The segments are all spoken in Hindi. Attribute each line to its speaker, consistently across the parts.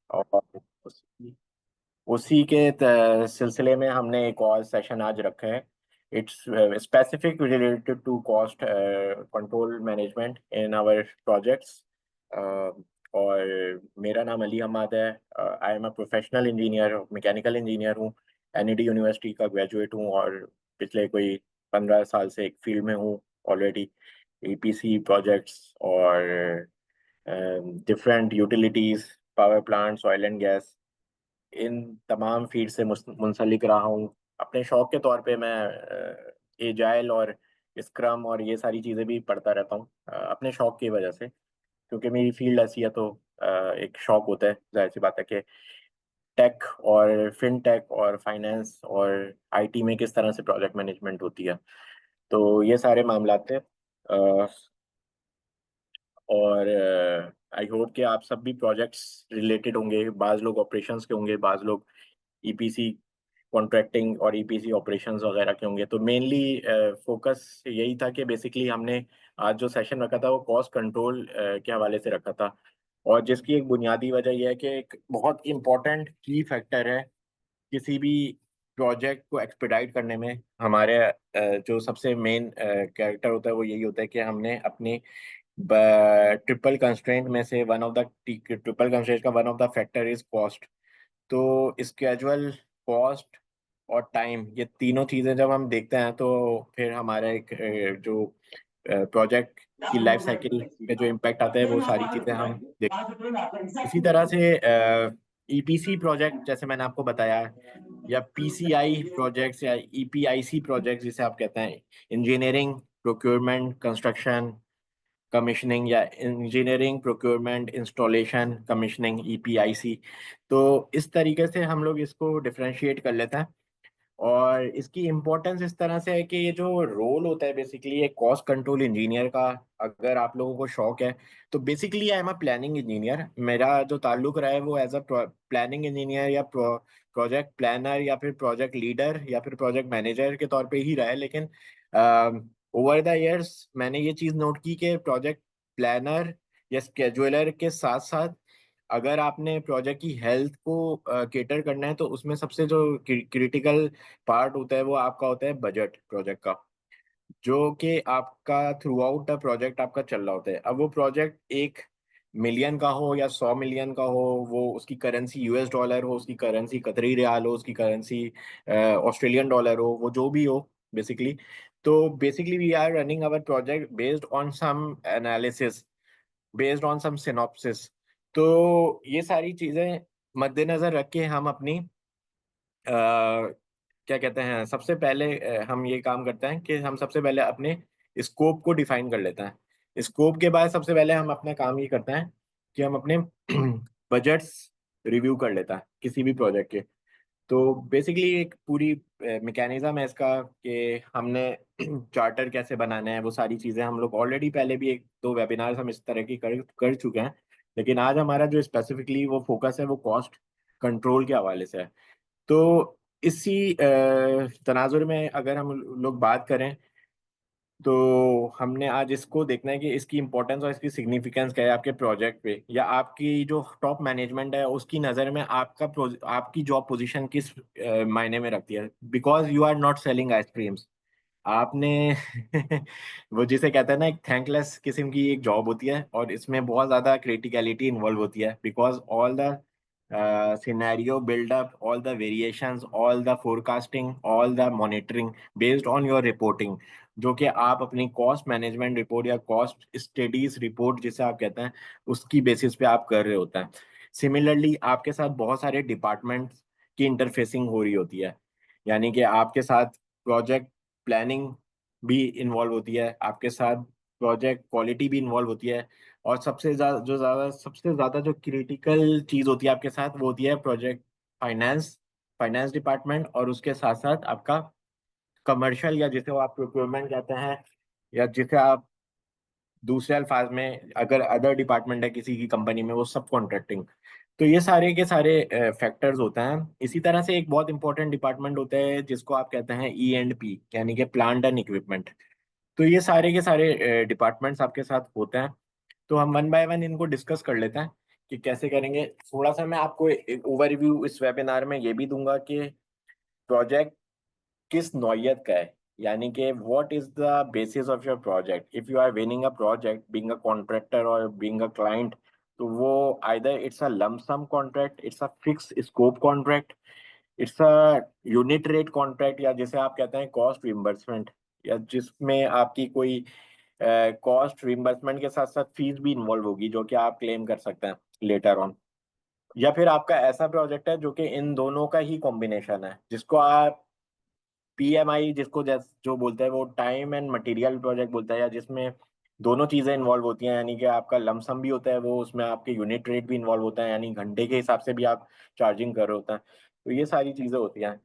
Speaker 1: और उसी उसी के सिलसिले में हमने एक और सेशन आज रखा है। It's specific related to cost control management in our projects. और मेरा नाम अली अहमद है। I am a professional engineer, mechanical engineer हूँ। एनईडी यूनिवर्सिटी का ग्रेजुएट हूँ और पिछले कोई 15 साल से एक फील्ड में हूँ ऑलरेडी। ईपीसी प्रोजेक्ट्स और different utilities, power plants, oil and gas, इन तमाम फील्ड से मुंसलिक रहा हूँ। अपने शौक के तौर पे मैं एजाइल और स्क्रम और ये सारी चीज़ें भी पढ़ता रहता हूँ अपने शौक की वजह से, क्योंकि मेरी फील्ड ऐसी है। तो एक शौक होता है, जाहिर सी बात है कि टेक और फिनटेक और फाइनेंस और आईटी में किस तरह से प्रोजेक्ट मैनेजमेंट होती है। तो ये सारे मामला थे। और आई होप कि आप सब भी प्रोजेक्ट्स रिलेटेड होंगे। बाज लोग ऑपरेशंस के होंगे, बाज लोग ईपीसी कॉन्ट्रैक्टिंग और ईपीसी ऑपरेशंस वगैरह के होंगे। तो मेनली फोकस यही था कि बेसिकली हमने आज जो सेशन रखा था वो कॉस्ट कंट्रोल के हवाले से रखा था। और जिसकी एक बुनियादी वजह यह है कि एक बहुत इंपॉर्टेंट की फैक्टर है किसी भी प्रोजेक्ट को एक्सपेडाइट करने में। हमारे जो सबसे मेन कैरेक्टर होता है वो यही होता है कि हमने अपनी ट्रिपल कंस्ट्रेंट में से one of the triple constraint का one of the factor is cost. तो स्केजुअल, कॉस्ट और टाइम, ये तीनों चीज़ें जब हम देखते हैं तो फिर हमारा एक जो प्रोजेक्ट की लाइफ साइकिल पे जो इम्पैक्ट आता है वो सारी चीज़ें हम देख। इसी तरह से ईपीसी प्रोजेक्ट जैसे मैंने आपको बताया, या पीसीआई प्रोजेक्ट्स या ईपीआईसी प्रोजेक्ट जिसे आप कहते हैं, इंजीनियरिंग प्रोक्योरमेंट कंस्ट्रक्शन कमीशनिंग, या engineering procurement installation commissioning, EPIC. तो इस तरीके से हम लोग इसको डिफरेंशिएट कर लेते हैं। और इसकी इम्पोर्टेंस इस तरह से है कि ये जो रोल होता है बेसिकली एक कॉस्ट कंट्रोल इंजीनियर का, अगर आप लोगों को शौक है तो basically I am a planning engineer. मेरा जो ताल्लुक रहा है वो एज अ प्लानिंग इंजीनियर या प्रोजेक्ट प्लानर या फिर प्रोजेक्ट लीडर या फिर प्रोजेक्ट मैनेजर के तौर पे ही रहा है। लेकिन ओवर द इयर्स मैंने ये चीज़ नोट की कि प्रोजेक्ट प्लानर या स्केजुलर के साथ साथ अगर आपने प्रोजेक्ट की हेल्थ को केटर करना है तो उसमें सबसे जो क्रिटिकल पार्ट होता है वो आपका होता है बजट प्रोजेक्ट का, जो कि आपका थ्रू आउट द प्रोजेक्ट आपका चल रहा होता है। अब वो प्रोजेक्ट 1 मिलियन का हो या 100 मिलियन का हो, वो उसकी करेंसी यूएस डॉलर हो, उसकी करेंसी कतरी रियाल हो, उसकी करेंसी ऑस्ट्रेलियन डॉलर हो, वो जो भी हो बेसिकली। तो basically we are running our project based on some analysis, based on some synopsis. तो ये सारी चीजें मद्देनजर रख के हम अपनी क्या कहते हैं, सबसे पहले हम ये काम करते हैं कि हम सबसे पहले अपने स्कोप को डिफाइन कर लेते हैं। स्कोप के बाद सबसे पहले हम अपना काम ये करते हैं कि हम अपने बजट्स रिव्यू कर लेता है किसी भी प्रोजेक्ट के। तो बेसिकली एक पूरी मैकेनिज्म है इसका कि हमने चार्टर कैसे बनाना है, वो सारी चीज़ें हम लोग ऑलरेडी पहले भी 1-2 वेबिनार्स हम इस तरह की कर चुके हैं। लेकिन आज हमारा जो स्पेसिफिकली वो फोकस है वो कॉस्ट कंट्रोल के हवाले से है। तो इसी तनाजुर में अगर हम लोग बात करें तो हमने आज इसको देखना है कि इसकी इम्पोर्टेंस और इसकी सिग्निफिकेंस क्या है आपके प्रोजेक्ट पे, या आपकी जो टॉप मैनेजमेंट है उसकी नज़र में आपकी जॉब पोजीशन किस मायने में रखती है। Because you are not selling ice creams. आपने वो जिसे कहते हैं ना, एक थैंकलेस किस्म की एक जॉब होती है और इसमें बहुत ज़्यादा क्रिटिकलिटी इन्वॉल्व होती है। Because all the scenario buildup, all the variations, all the forecasting, all the monitoring based on your reporting, जो कि आप अपनी कॉस्ट मैनेजमेंट रिपोर्ट या कॉस्ट स्टडीज रिपोर्ट जिसे आप कहते हैं उसकी बेसिस पे आप कर रहे होते हैं। सिमिलरली आपके साथ बहुत सारे डिपार्टमेंट की इंटरफेसिंग हो रही होती है। यानी कि आपके साथ प्रोजेक्ट प्लानिंग भी इन्वॉल्व होती है, आपके साथ प्रोजेक्ट क्वालिटी भी इन्वॉल्व होती है, और सबसे ज़्यादा जो क्रिटिकल चीज़ होती है आपके साथ वो होती है प्रोजेक्ट फाइनेंस, फाइनेंस डिपार्टमेंट, और उसके साथ साथ आपका कमर्शियल, या जिसे वो आप प्रोक्योरमेंट कहते हैं, या जिसे आप दूसरे अल्फाज में अगर अदर डिपार्टमेंट है किसी की कंपनी में वो सब कॉन्ट्रैक्टिंग। तो ये सारे के सारे फैक्टर्स होते हैं। इसी तरह से एक बहुत इंपॉर्टेंट डिपार्टमेंट होता है जिसको आप कहते हैं E&P, यानी कि प्लांट एंड इक्विपमेंट। तो ये सारे के सारे डिपार्टमेंट्स आपके साथ होते हैं। तो हम वन बाय वन इनको डिस्कस कर लेते हैं कि कैसे करेंगे, थोड़ा सा मैं आपको एक ओवरव्यू इस वेबिनार में ये भी दूंगा कि प्रोजेक्ट किस नौयत का है, यानी कि what is the basis of your project. If you are winning a project being a contractor और बीइंग अ क्लाइंट, तो वो either it's a lump sum contract, it's a fix scope contract, it's a unit rate contract, या जिसे आप कहते हैं कॉस्ट रिम्बर्समेंट, या जिसमें आपकी कोई कॉस्ट रिम्बर्समेंट के साथ साथ फीस भी इन्वॉल्व होगी जो कि आप क्लेम कर सकते हैं लेटर ऑन। या फिर आपका ऐसा प्रोजेक्ट है जो कि इन दोनों का ही कॉम्बिनेशन है, जिसको आप पीएमआई, जिसको जो बोलते हैं वो टाइम एंड मटेरियल प्रोजेक्ट बोलता है, या जिसमें दोनों चीजें इन्वॉल्व होती हैं, यानी कि आपका लमसम भी होता है, वो उसमें आपके यूनिट रेट भी इन्वॉल्व होता है, यानी घंटे के हिसाब से भी आप चार्जिंग कर रहे होता है। तो ये सारी चीजें होती हैं।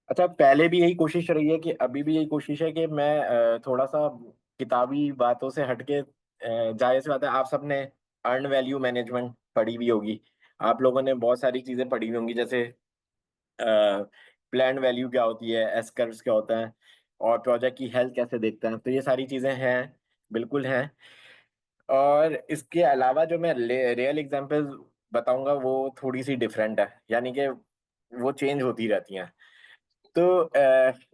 Speaker 1: अच्छा, पहले भी यही कोशिश रही है कि अभी भी यही कोशिश है कि मैं थोड़ा सा किताबी बातों से हटके, जाहिर सी बात है आप सबने अर्न वैल्यू मैनेजमेंट पढ़ी हुई होगी, आप लोगों ने बहुत सारी चीजें पढ़ी हुई होंगी, जैसे प्लान वैल्यू क्या होती है, एस कर्व्स क्या होता है, और प्रोजेक्ट की हेल्थ कैसे देखता है। तो ये सारी चीजें हैं, बिल्कुल हैं। और इसके अलावा जो मैं रियल एग्जांपल बताऊंगा वो थोड़ी सी डिफरेंट है, यानी कि वो चेंज होती रहती हैं। तो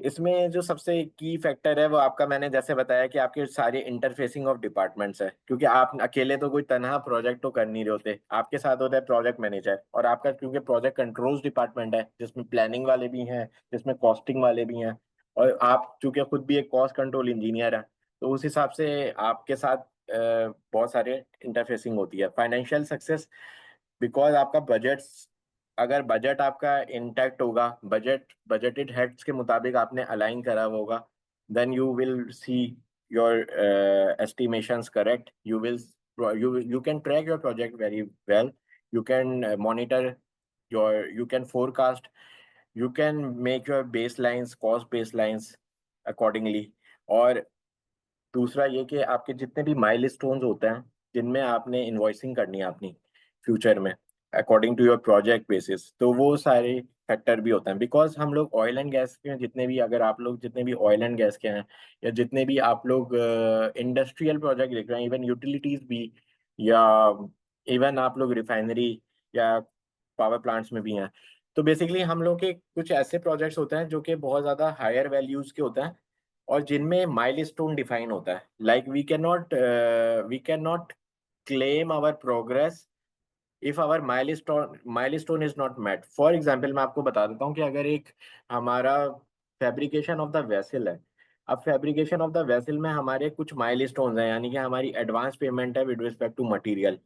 Speaker 1: इसमें जो सबसे की फैक्टर है वो आपका, मैंने जैसे बताया कि आपके सारे इंटरफेसिंग ऑफ डिपार्टमेंट्स है, क्योंकि आप अकेले तो कोई तनहा प्रोजेक्ट तो कर नहीं रहे होते, आपके साथ होता है प्रोजेक्ट मैनेजर, और आपका क्योंकि प्रोजेक्ट कंट्रोल्स डिपार्टमेंट है जिसमें प्लानिंग वाले भी हैं, जिसमें कॉस्टिंग वाले भी हैं, और आप चूंकि खुद भी एक कॉस्ट कंट्रोल इंजीनियर है, तो उस हिसाब से आपके साथ बहुत सारे इंटरफेसिंग होती है। फाइनेंशियल सक्सेस, बिकॉज आपका बजट, अगर बजट आपका इंटैक्ट होगा, बजटेड हेड्स के मुताबिक आपने अलाइन करा हुआ होगा, then you will see your estimations correct, you can track your project very well, you can monitor you can forecast, you can make your baselines, cost baselines accordingly। और दूसरा ये कि आपके जितने भी माइलस्टोन्स होते हैं जिनमें आपने इन्वॉइसिंग करनी है अपनी फ्यूचर में, according to your project basis, तो वो सारे फैक्टर भी होते हैं। बिकॉज हम लोग ऑयल एंड गैस के जितने भी, अगर आप लोग जितने भी ऑयल एंड गैस के हैं, या जितने भी आप लोग इंडस्ट्रियल प्रोजेक्ट देख रहे हैं, इवन यूटिलिटीज भी, या इवन आप लोग रिफाइनरी या पावर प्लांट्स में भी हैं, तो बेसिकली हम लोग के कुछ ऐसे प्रोजेक्ट्स होते हैं जो कि बहुत ज़्यादा हायर वैल्यूज़ के होते हैं, और जिनमें माइलस्टोन डिफाइन होता है। Like we can not claim our progress if our milestone is not met. For example मैं आपको बता देता हूँ कि अगर एक हमारा फैब्रिकेशन ऑफ द वेसल है, अब फैब्रिकेशन ऑफ द वेसल में हमारे कुछ माइलस्टोन्स हैं, यानी कि हमारी एडवांस पेमेंट है विद रिस्पेक्ट टू मटेरियल,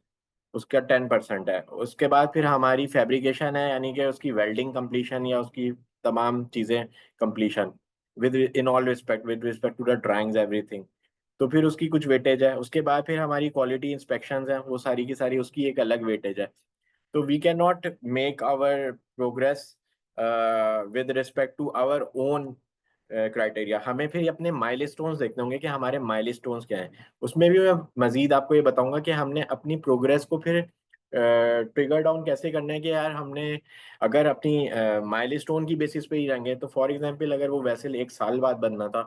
Speaker 1: उसका 10% है। उसके बाद फिर हमारी फैब्रिकेशन है, यानी कि उसकी वेल्डिंग कंप्लीशन या उसकी तमाम चीज़ें completion, within all respect, with respect to the drawings everything, तो फिर उसकी कुछ वेटेज है। उसके बाद फिर हमारी क्वालिटी इंस्पेक्शंस हैं, वो सारी की सारी उसकी एक अलग वेटेज है। तो we can not make our progress with respect to our own criteria, हमें फिर अपने माइलस्टोन्स देखने होंगे कि हमारे माइलस्टोन्स क्या हैं। उसमें भी मैं मजीद आपको ये बताऊंगा कि हमने अपनी प्रोग्रेस को फिर ट्रिगर डाउन कैसे करना है, कि यार हमने अगर अपनी माइलस्टोन की बेसिस पे ही रहेंगे, तो फॉर एग्जांपल अगर वो वैसे 1 साल बाद बनना था,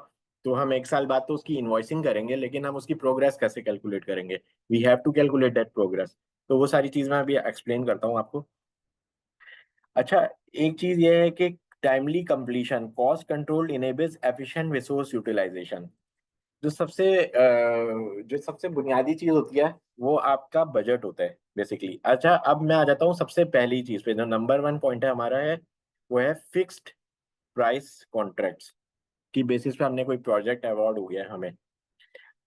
Speaker 1: तो हम 1 साल बाद तो उसकी इन्वॉइसिंग करेंगे, लेकिन हम उसकी प्रोग्रेस कैसे कैलकुलेट करेंगे, we have to calculate that progress. तो वो सारी चीज़ मैं अभी एक्सप्लेन करता हूँ आपको। अच्छा, एक चीज़ ये है कि timely completion, cost control enables efficient resource utilization. जो सबसे बुनियादी चीज होती है वो आपका बजट होता है बेसिकली। अच्छा, अब मैं आ जाता हूँ सबसे पहली चीज पे, जो नंबर 1 पॉइंट है हमारा है, वो है फिक्स्ड प्राइस कॉन्ट्रैक्ट्स की बेसिस पे हमने कोई प्रोजेक्ट अवार्ड हो गया है हमें।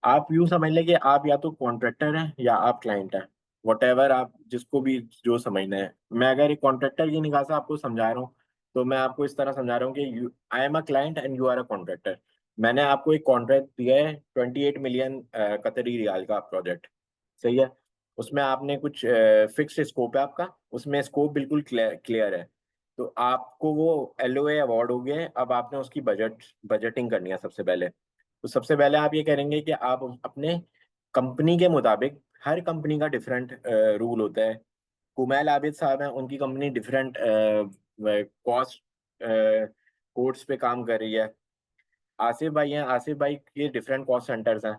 Speaker 1: आप यूं समझ लें कि आप या तो कॉन्ट्रैक्टर हैं या आप क्लाइंट हैं, वट एवर आप जिसको भी जो समझना है। मैं अगर एक कॉन्ट्रैक्टर की निगाह से आपको समझा रहा हूँ, तो मैं आपको इस तरह समझा रहा हूँ कि I am a client and you are a contractor. मैंने आपको एक कॉन्ट्रैक्ट दिया है 28 मिलियन कतरी रियाल का प्रोजेक्ट, सही है। उसमें आपने कुछ फिक्स्ड स्कोप है आपका, उसमें स्कोप बिल्कुल क्लियर है। तो आपको वो एलओए अवार्ड हो गया है, अब आपने उसकी बजटिंग करनी है सबसे पहले। तो सबसे पहले आप ये करेंगे कि आप अपने कंपनी के मुताबिक, हर कंपनी का डिफरेंट रूल होता है। कुमैल आबिद साहब हैं, उनकी कंपनी डिफरेंट कॉस्ट कोड्स पे काम कर रही है। आसिफ भाई हैं, आसिफ भाई के डिफरेंट कॉस्ट सेंटर्स हैं।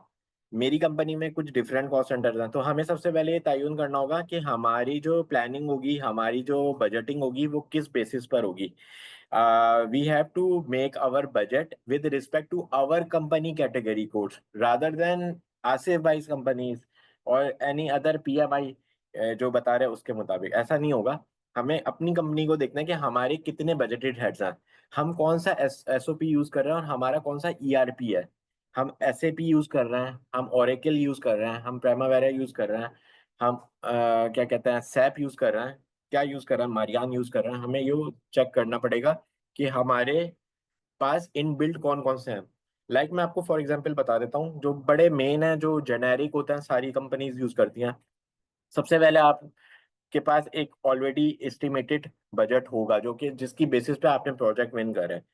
Speaker 1: मेरी कंपनी में कुछ डिफरेंट कॉस्ट सेंटर्स हैं, तो हमें सबसे पहले ये तयन करना होगा कि हमारी जो प्लानिंग होगी, हमारी जो बजटिंग होगी, वो किस बेसिस पर होगी। We have to make our budget with respect to our company category codes rather than Asif भाई companies और any other PMI जो बता रहे हैं उसके मुताबिक। ऐसा नहीं होगा। हमें अपनी कंपनी को देखना है कि हमारे कितने बजटेड हेड्स हैं, हम कौन सा SOP यूज कर रहे हैं और हमारा कौन सा ERP है। हम SAP यूज कर रहे हैं, हम ओरेकल यूज कर रहे हैं, हम प्राइमावेरा यूज कर रहे हैं, हम क्या कहते हैं सैप यूज कर रहे हैं, क्या यूज कर रहे हैं, मारियान यूज कर रहे हैं। हमें ये चेक करना पड़ेगा कि हमारे पास इन बिल्ड कौन कौन से हैं। मैं आपको फॉर एग्जांपल बता देता हूँ, जो बड़े मेन है, जो जेनेरिक होते हैं, सारी कंपनीज यूज करती हैं। सबसे पहले आपके पास एक ऑलरेडी एस्टिमेटेड बजट होगा, जो कि जिसकी बेसिस पे आपने प्रोजेक्ट विन करे हैं।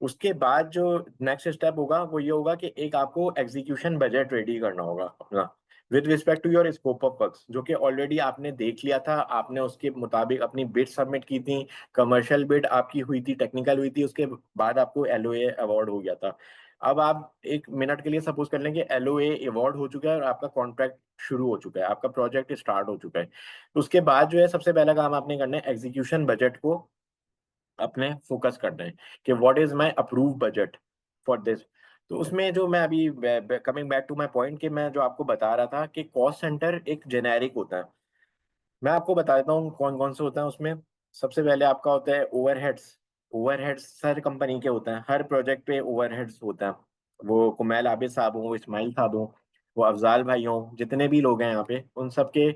Speaker 1: उसके बाद जो नेक्स्ट स्टेप होगा वो ये होगा कि एक आपको एग्जीक्यूशन बजट रेडी करना होगा अपना, with respect to your scope of works, जो कि ऑलरेडी आपने देख लिया था, आपने उसके मुताबिक अपनी बिड सबमिट की थी, कमर्शियल बिड आपकी हुई थी, टेक्निकल हुई थी, उसके बाद आपको LOA अवार्ड हो गया था। अब आप एक मिनट के लिए सपोज कर लें कि LOA अवार्ड हो चुका है और आपका कॉन्ट्रैक्ट शुरू हो चुका है, आपका प्रोजेक्ट स्टार्ट हो चुका है। उसके बाद जो है सबसे पहला काम आपने करना है एग्जीक्यूशन बजट को अपने फोकस करना है कि what is my approve budget for this. तो उसमें जो मैं अभी coming back to my point, कि मैं जो आपको बता रहा था कि कॉस्ट सेंटर एक जेनेरिक होता है। मैं आपको बता देता हूँ कौन कौन से होता है उसमें। सबसे पहले आपका होता है ओवरहेड्स। ओवरहेड्स हर कंपनी के होते हैं, हर प्रोजेक्ट पे ओवरहेड्स होता है। वो कुमैल आबिद साहब हों, वो इस्माइल साहब हों, वो अफजाल भाई हों, जितने भी लोग हैं यहाँ पे, उन सबके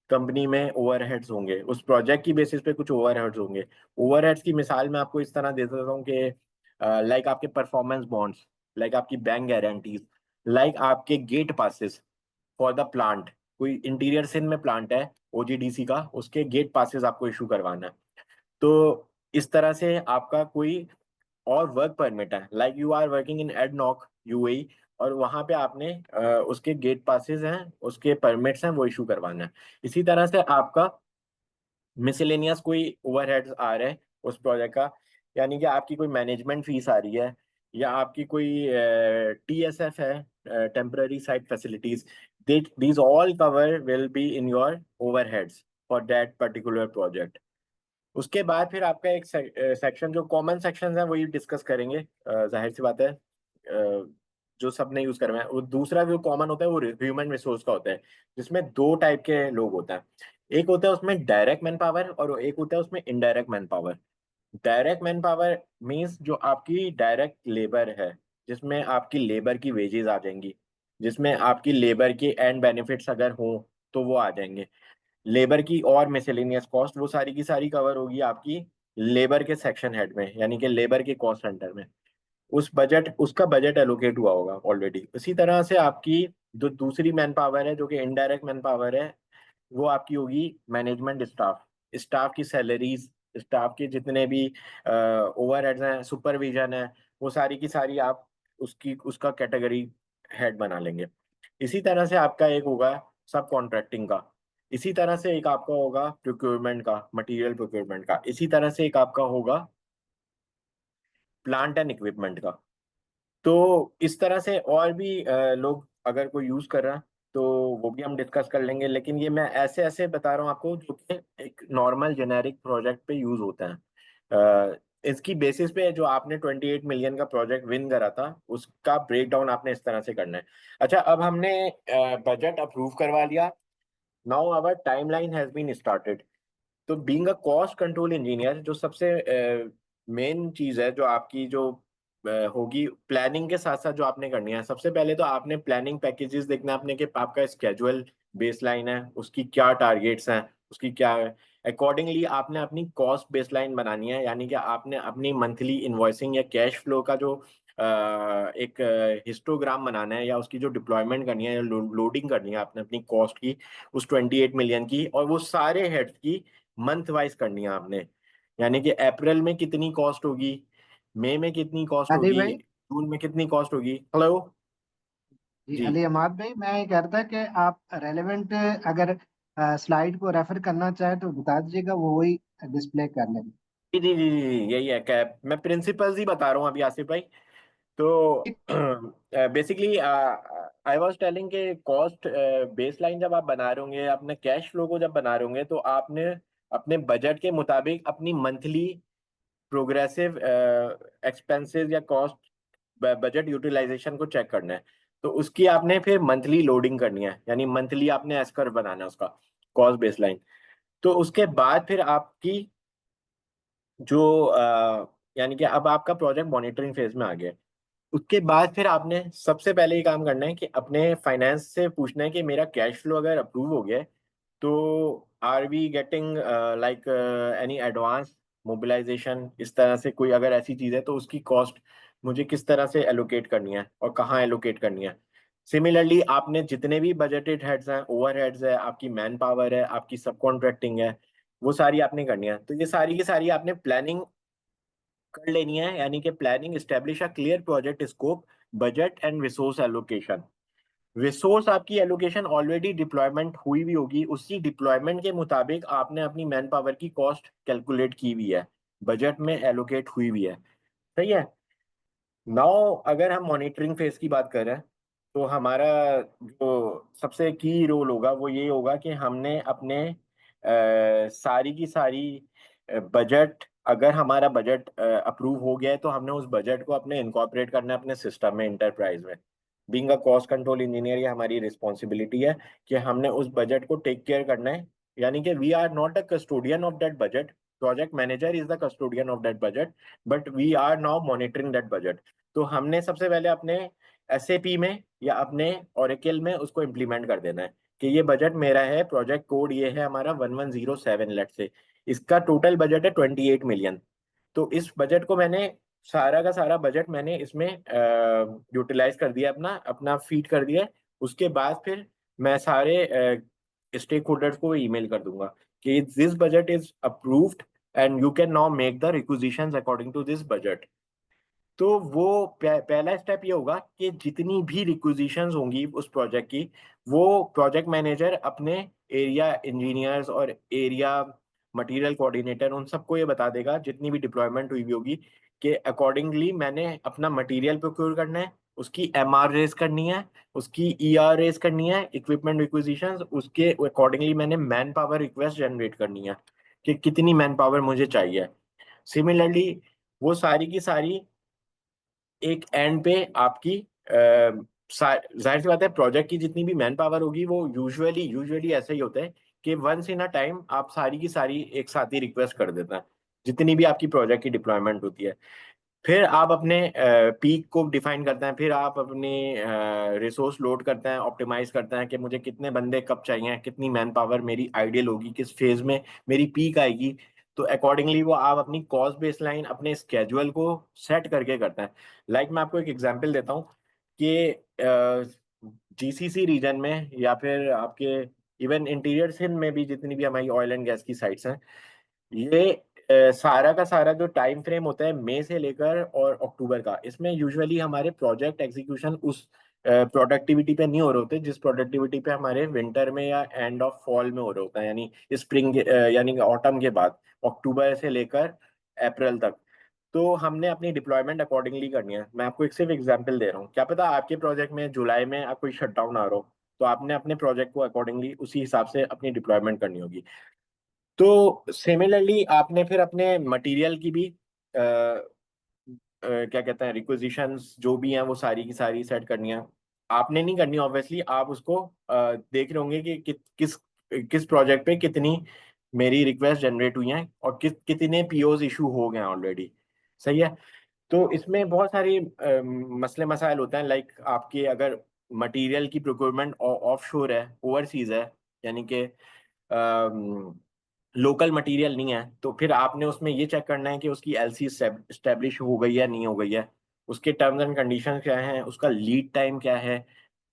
Speaker 1: कंपनी में ओवरहेड्स होंगे, उस प्रोजेक्ट की बेसिस पे कुछ ओवरहेड्स होंगे। ओवरहेड्स की मिसाल मैं आपको इस तरह दे देता हूँ कि लाइक आपके परफॉर्मेंस बॉन्ड्स, लाइक आपकी बैंक गारंटीज, लाइक आपके gate passes for the plant. कोई इंटीरियर सिंध में प्लांट है OGDC का, उसके गेट पासिस आपको इशू करवाना है। तो इस तरह से आपका कोई और वर्क परमिट है, like you are working in ADNOC UAE, और वहां पे आपने उसके गेट पासिस हैं, उसके परमिट्स हैं, वो इशू करवाना है। इसी तरह से आपका मिसलेनियस कोई ओवरहेड्स आ रहे हैं उस प्रोजेक्ट का, यानी कि आपकी कोई मैनेजमेंट फीस आ रही है, या आपकी कोई TSF है, temporary site facilities, these all cover will be in your overheads for that particular project. उसके बाद फिर आपका एक सेक्शन, जो कॉमन सेक्शन है वही डिस्कस करेंगे, जाहिर सी बात है, जो सब ने यूज कर रहे हैं। वो दूसरा जो कॉमन होता है वो ह्यूमन रिसोर्स का होता है, जिसमें दो टाइप के लोग होते हैं। एक होता है उसमें डायरेक्ट मैन पावर, और एक होता है उसमें indirect man power. Direct man power means जो आपकी डायरेक्ट लेबर है, जिसमें आपकी लेबर की वेजेस आ जाएंगी, जिसमें आपकी लेबर के एंड बेनिफिट्स अगर हो तो वो आ जाएंगे। लेबर की और मिसेलेनियस कॉस्ट, वो सारी की सारी कवर होगी आपकी लेबर के सेक्शन हेड में, यानी कि लेबर के कॉस्ट सेंटर में। उस बजट उसका बजट एलोकेट हुआ होगा ऑलरेडी। इसी तरह से आपकी जो दूसरी मैन पावर है, जो कि इनडायरेक्ट मैन पावर है, वो आपकी होगी मैनेजमेंट स्टाफ। स्टाफ की सैलरीज, स्टाफ के जितने भी ओवरहेड्स हैं, सुपरविजन है, वो सारी की सारी आप उसकी उसका कैटेगरी हेड बना लेंगे। इसी तरह से आपका एक होगा सब कॉन्ट्रैक्टिंग का। इसी तरह से एक आपका होगा प्रोक्योरमेंट का, मटेरियल प्रोक्योरमेंट का। इसी तरह से एक आपका होगा प्लांट एंड इक्विपमेंट का। तो इस तरह से और भी लोग अगर कोई यूज कर रहा है तो वो भी हम डिस्कस कर लेंगे, लेकिन ये मैं ऐसे ऐसे बता रहा हूँ आपको जो कि एक नॉर्मल जेनेरिक प्रोजेक्ट पे यूज होता है। इसकी बेसिस पे जो आपने 28 मिलियन का प्रोजेक्ट विन करा था, उसका ब्रेक डाउन आपने इस तरह से करना है। अच्छा, अब हमने बजट अप्रूव करवा लिया। Now our timeline has been started. तो being a cost control engineer, जो सबसे मेन चीज है जो आपकी जो होगी प्लानिंग के साथ साथ जो आपने करनी है, सबसे पहले तो आपने प्लानिंग पैकेजेस देखना है अपने, कि आपका स्केजुअल बेसलाइन है, उसकी क्या टारगेट्स हैं, उसकी क्या है। अकॉर्डिंगली आपने अपनी कॉस्ट बेसलाइन बनानी है, यानी कि आपने अपनी मंथली इन्वॉइसिंग या कैश फ्लो का जो एक हिस्टोग्राम बनाना है, या उसकी जो डिप्लॉयमेंट करनी है या लोडिंग करनी है आपने अपनी कॉस्ट की, उस 28 मिलियन की, और वो सारे हेड्स की मंथ वाइज करनी है आपने। यानी कि अप्रैल में कितनी कॉस्ट होगी, मई में कितनी कॉस्ट
Speaker 2: अली
Speaker 1: होगी,
Speaker 2: भाई।
Speaker 1: जून में कितनी कॉस्ट होगी। हेलो।
Speaker 2: जी
Speaker 1: जी
Speaker 2: अली अहमद भाई, मैं ये कह रहा था कि आप रेलेवेंट अगर स्लाइड को रेफर करना चाहें तो बता दीजिएगा, वो वही डिस्प्ले कर लेंगे।
Speaker 1: जी जी जी जी, यही है कैप, मैं प्रिंसिपल्स ही बता रहा हूँ अभी आसिफ भाई। तो बेसिकली आई वॉज टेलिंग के कॉस्ट बेसलाइन जब आप बना रहे होंगे, अपने कैश फ्लो को जब बना रहे होंगे, तो आपने अपने बजट के मुताबिक अपनी मंथली प्रोग्रेसिव एक्सपेंसेस या कॉस्ट बजट यूटिलाइजेशन को चेक करना है। तो उसकी आपने फिर मंथली लोडिंग करनी है, यानी मंथली आपने एस कर्व बनाना है उसका, कॉस्ट बेसलाइन। तो उसके बाद फिर आपकी जो यानी कि अब आपका प्रोजेक्ट मॉनिटरिंग फेज में आ गया है। उसके बाद फिर आपने सबसे पहले ये काम करना है कि अपने फाइनेंस से पूछना है कि मेरा कैश फ्लो अगर अप्रूव हो गया है, तो are we getting like any advance mobilization, इस तरह से कोई अगर ऐसी चीज़ है तो उसकी कॉस्ट मुझे किस तरह से एलोकेट करनी है और कहाँ एलोकेट करनी है। सिमिलरली आपने जितने भी बजटेड हेड्स हैं, ओवर हेड्स है, आपकी मैन पावर है, आपकी सब कॉन्ट्रैक्टिंग है, वो सारी आपने करनी है। तो ये सारी की सारी आपने प्लानिंग कर लेनी है, यानी कि planning establish a clear project scope, budget and resource allocation. Resource आपकी एलोकेशन ऑलरेडी डिप्लॉयमेंट हुई भी होगी, उसी डिप्लॉयमेंट के मुताबिक आपने अपनी मैन पावर की कॉस्ट कैलकुलेट की हुई है, बजट में एलोकेट हुई हुई है। सही है। नाउ अगर हम मॉनिटरिंग फेज की बात कर रहे हैं, तो हमारा जो सबसे की रोल होगा वो ये होगा कि हमने अपने सारी की सारी बजट, अगर हमारा बजट अप्रूव हो गया है तो हमने उस बजट को अपने इनकॉर्पोरेट करना है अपने सिस्टम में, इंटरप्राइज में। Being a cost control engineer, ये हमारी रिस्पॉन्सिबिलिटी है कि हमने उस बजट को टेक केयर करना है। यानी कि we are not the custodian of that budget, project manager is the custodian of that budget, but we are now monitoring that budget. तो हमने सबसे पहले अपने एसएपी में या अपने ओरेकल में उसको इम्प्लीमेंट कर देना है कि ये बजट मेरा है, प्रोजेक्ट कोड ये है हमारा 1107 लेट से, इसका टोटल बजट है 28 मिलियन। तो इस बजट को मैंने, सारा का सारा बजट मैंने इसमें यूटिलाइज कर दिया, अपना अपना फीड कर दिया। उसके बाद फिर मैं सारे स्टेक होल्डर्स को ईमेल कर दूंगा कि this budget is approved and you can now make the requisitions according to this budget. तो वो पहला स्टेप ये होगा कि जितनी भी रिक्विजिशंस होंगी उस प्रोजेक्ट की, वो प्रोजेक्ट मैनेजर अपने एरिया इंजीनियर्स और एरिया मटेरियल कोऑर्डिनेटर उन सबको ये बता देगा, जितनी भी डिप्लॉयमेंट हुई भी होगी, कि अकॉर्डिंगली मैंने अपना मटेरियल प्रोक्योर करना है, उसकी एमआर रेस करनी है, उसकी ईआर रेस करनी है, इक्विपमेंट रिक्विजिशंस, उसके अकॉर्डिंगली मैंने मैन पावर रिक्वेस्ट जनरेट करनी है कि कितनी मैन पावर मुझे चाहिए। सिमिलरली वो सारी की सारी एक एंड पे आपकी जाहिर सी बात है, प्रोजेक्ट की जितनी भी मैन पावर होगी वो यूजुअली यूजुअली ऐसा ही होता है कि वंस इन अ टाइम आप सारी की सारी एक साथ ही रिक्वेस्ट कर देते हैं, जितनी भी आपकी प्रोजेक्ट की डिप्लॉयमेंट होती है। फिर आप अपने पीक को डिफाइन करते हैं, फिर आप अपने रिसोर्स लोड करते हैं, ऑप्टिमाइज करते हैं कि मुझे कितने बंदे कब चाहिए, कितनी मैन पावर मेरी आइडियल होगी, किस फेज में मेरी पीक आएगी। तो अकॉर्डिंगली वो आप अपनी कॉस्ट बेसलाइन अपने स्केजुअल को सेट करके करते हैं। मैं आपको एक एग्जांपल देता हूँ कि जीसीसी रीजन में या फिर आपके इवन इंटीरियर सिंध में भी जितनी भी हमारी ऑयल एंड गैस की साइट्स हैं, ये सारा का सारा जो टाइम फ्रेम होता है मई से लेकर और अक्टूबर का, इसमें यूजुअली हमारे प्रोजेक्ट एग्जीक्यूशन उस प्रोडक्टिविटी पे नहीं हो रहे होते जिस प्रोडक्टिविटी पे हमारे विंटर में या एंड ऑफ फॉल में हो रहा होता है, यानी स्प्रिंग यानी ऑटम के बाद, अक्टूबर से लेकर अप्रैल तक। तो हमने अपनी डिप्लॉयमेंट अकॉर्डिंगली करनी है। मैं आपको एक सिर्फ एग्जांपल दे रहा हूँ, क्या पता आपके प्रोजेक्ट में जुलाई में आप कोई शटडाउन आ रहा हो, तो आपने अपने प्रोजेक्ट को अकॉर्डिंगली उसी हिसाब से अपनी डिप्लॉयमेंट करनी होगी। तो सिमिलरली आपने फिर अपने मटेरियल की भी क्या कहते हैं, रिक्विजिशंस जो भी हैं वो सारी की सारी सेट करनी है। आपने नहीं करनी ऑब्वियसली, आप उसको देख रहे होंगे कि किस किस प्रोजेक्ट पे कितनी मेरी रिक्वेस्ट जनरेट हुई हैं और कितने पीओज इशू हो गए हैं ऑलरेडी। सही है। तो इसमें बहुत सारी मसले मसाइल होते हैं, आपके अगर मटेरियल की प्रोक्योरमेंट ऑफ शोर है, ओवरसीज है, यानी कि लोकल मटेरियल नहीं है, तो फिर आपने उसमें ये चेक करना है कि उसकी एलसी स्टैब्लिश हो गई है नहीं हो गई है, उसके टर्म्स एंड कंडीशन क्या हैं, उसका लीड टाइम क्या है।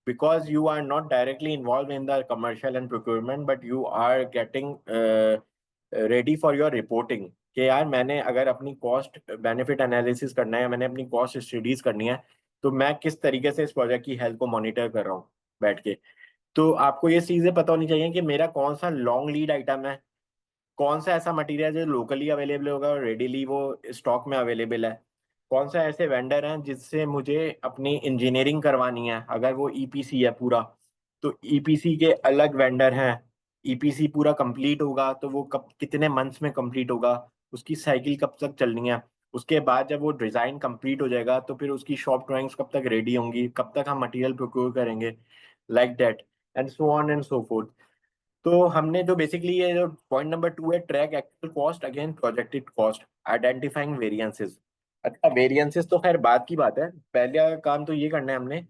Speaker 1: Because you are not directly involve in the commercial and procurement, but you are getting ready for your reporting कि यार मैंने अगर अपनी कॉस्ट बेनिफिट एनालिसिस करना है, मैंने अपनी कॉस्ट स्टडीज करनी है, तो मैं किस तरीके से इस प्रोजेक्ट की हेल्थ को मॉनिटर कर रहा हूँ बैठ के। तो आपको ये चीजें पता होनी चाहिए कि मेरा कौन सा लॉन्ग लीड आइटम है, कौन सा ऐसा मटेरियल जो लोकली अवेलेबल होगा और रेडीली वो स्टॉक में अवेलेबल है, कौन सा ऐसे वेंडर हैं जिससे मुझे अपनी इंजीनियरिंग करवानी है। अगर वो ईपीसी है पूरा, तो ईपीसी के अलग वेंडर हैं। ईपीसी पूरा कंप्लीट होगा तो वो कब कितने मंथ्स में कंप्लीट होगा, उसकी साइकिल कब तक चलनी है। उसके बाद जब वो डिजाइन कंप्लीट हो जाएगा तो फिर उसकी शॉप ड्राइंग्स कब तक रेडी होंगी, कब तक हम मटेरियल प्रोक्योर करेंगे, like that, and so on and so fourth. तो हमने जो बेसिकली ये जो पॉइंट नंबर 2 है, track actual cost again projected cost, identifying variances. अच्छा, वेरिएंसेस तो खैर बात की बात है, पहला काम तो ये करना है हमने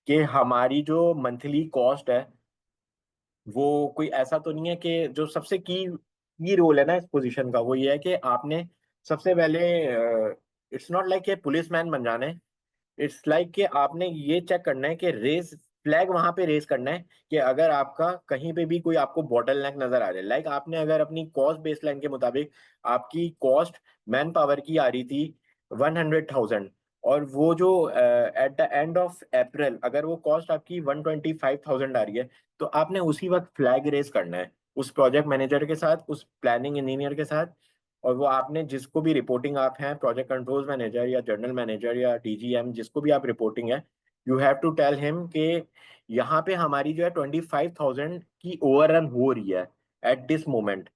Speaker 1: कि हमारी जो मंथली कॉस्ट है वो कोई ऐसा तो नहीं है कि जो सबसे की की रोल है ना इस पोजीशन का, वो ये है कि आपने सबसे पहले, it's not like a police man बन जाना है। इट्स लाइक कि आपने ये चेक करना है कि रेस फ्लैग वहां पे रेस करना है कि अगर आपका कहीं पे भी कोई आपको बॉटल नेक नजर आ रहा है, लाइक आपने अगर अपनी कॉस्ट बेसलाइन के मुताबिक आपकी कॉस्ट मैन पावर की आ रही थी 100,000, और वो जो at the end of April अगर वो कॉस्ट आपकी 125,000 आ रही है, तो आपने उसी वक्त फ्लैग रेस करना है उस प्रोजेक्ट मैनेजर के साथ, उस प्लानिंग इंजीनियर के साथ। और वो आपने जिसको भी रिपोर्टिंग आप हैं, प्रोजेक्ट कंट्रोल्स मैनेजर या जनरल मैनेजर या डीजीएम, जिसको भी आप रिपोर्टिंग है, you have to tell him कि यहाँ पे हमारी जो है 25,000 की ओवररन हो रही है एट दिस मोमेंट,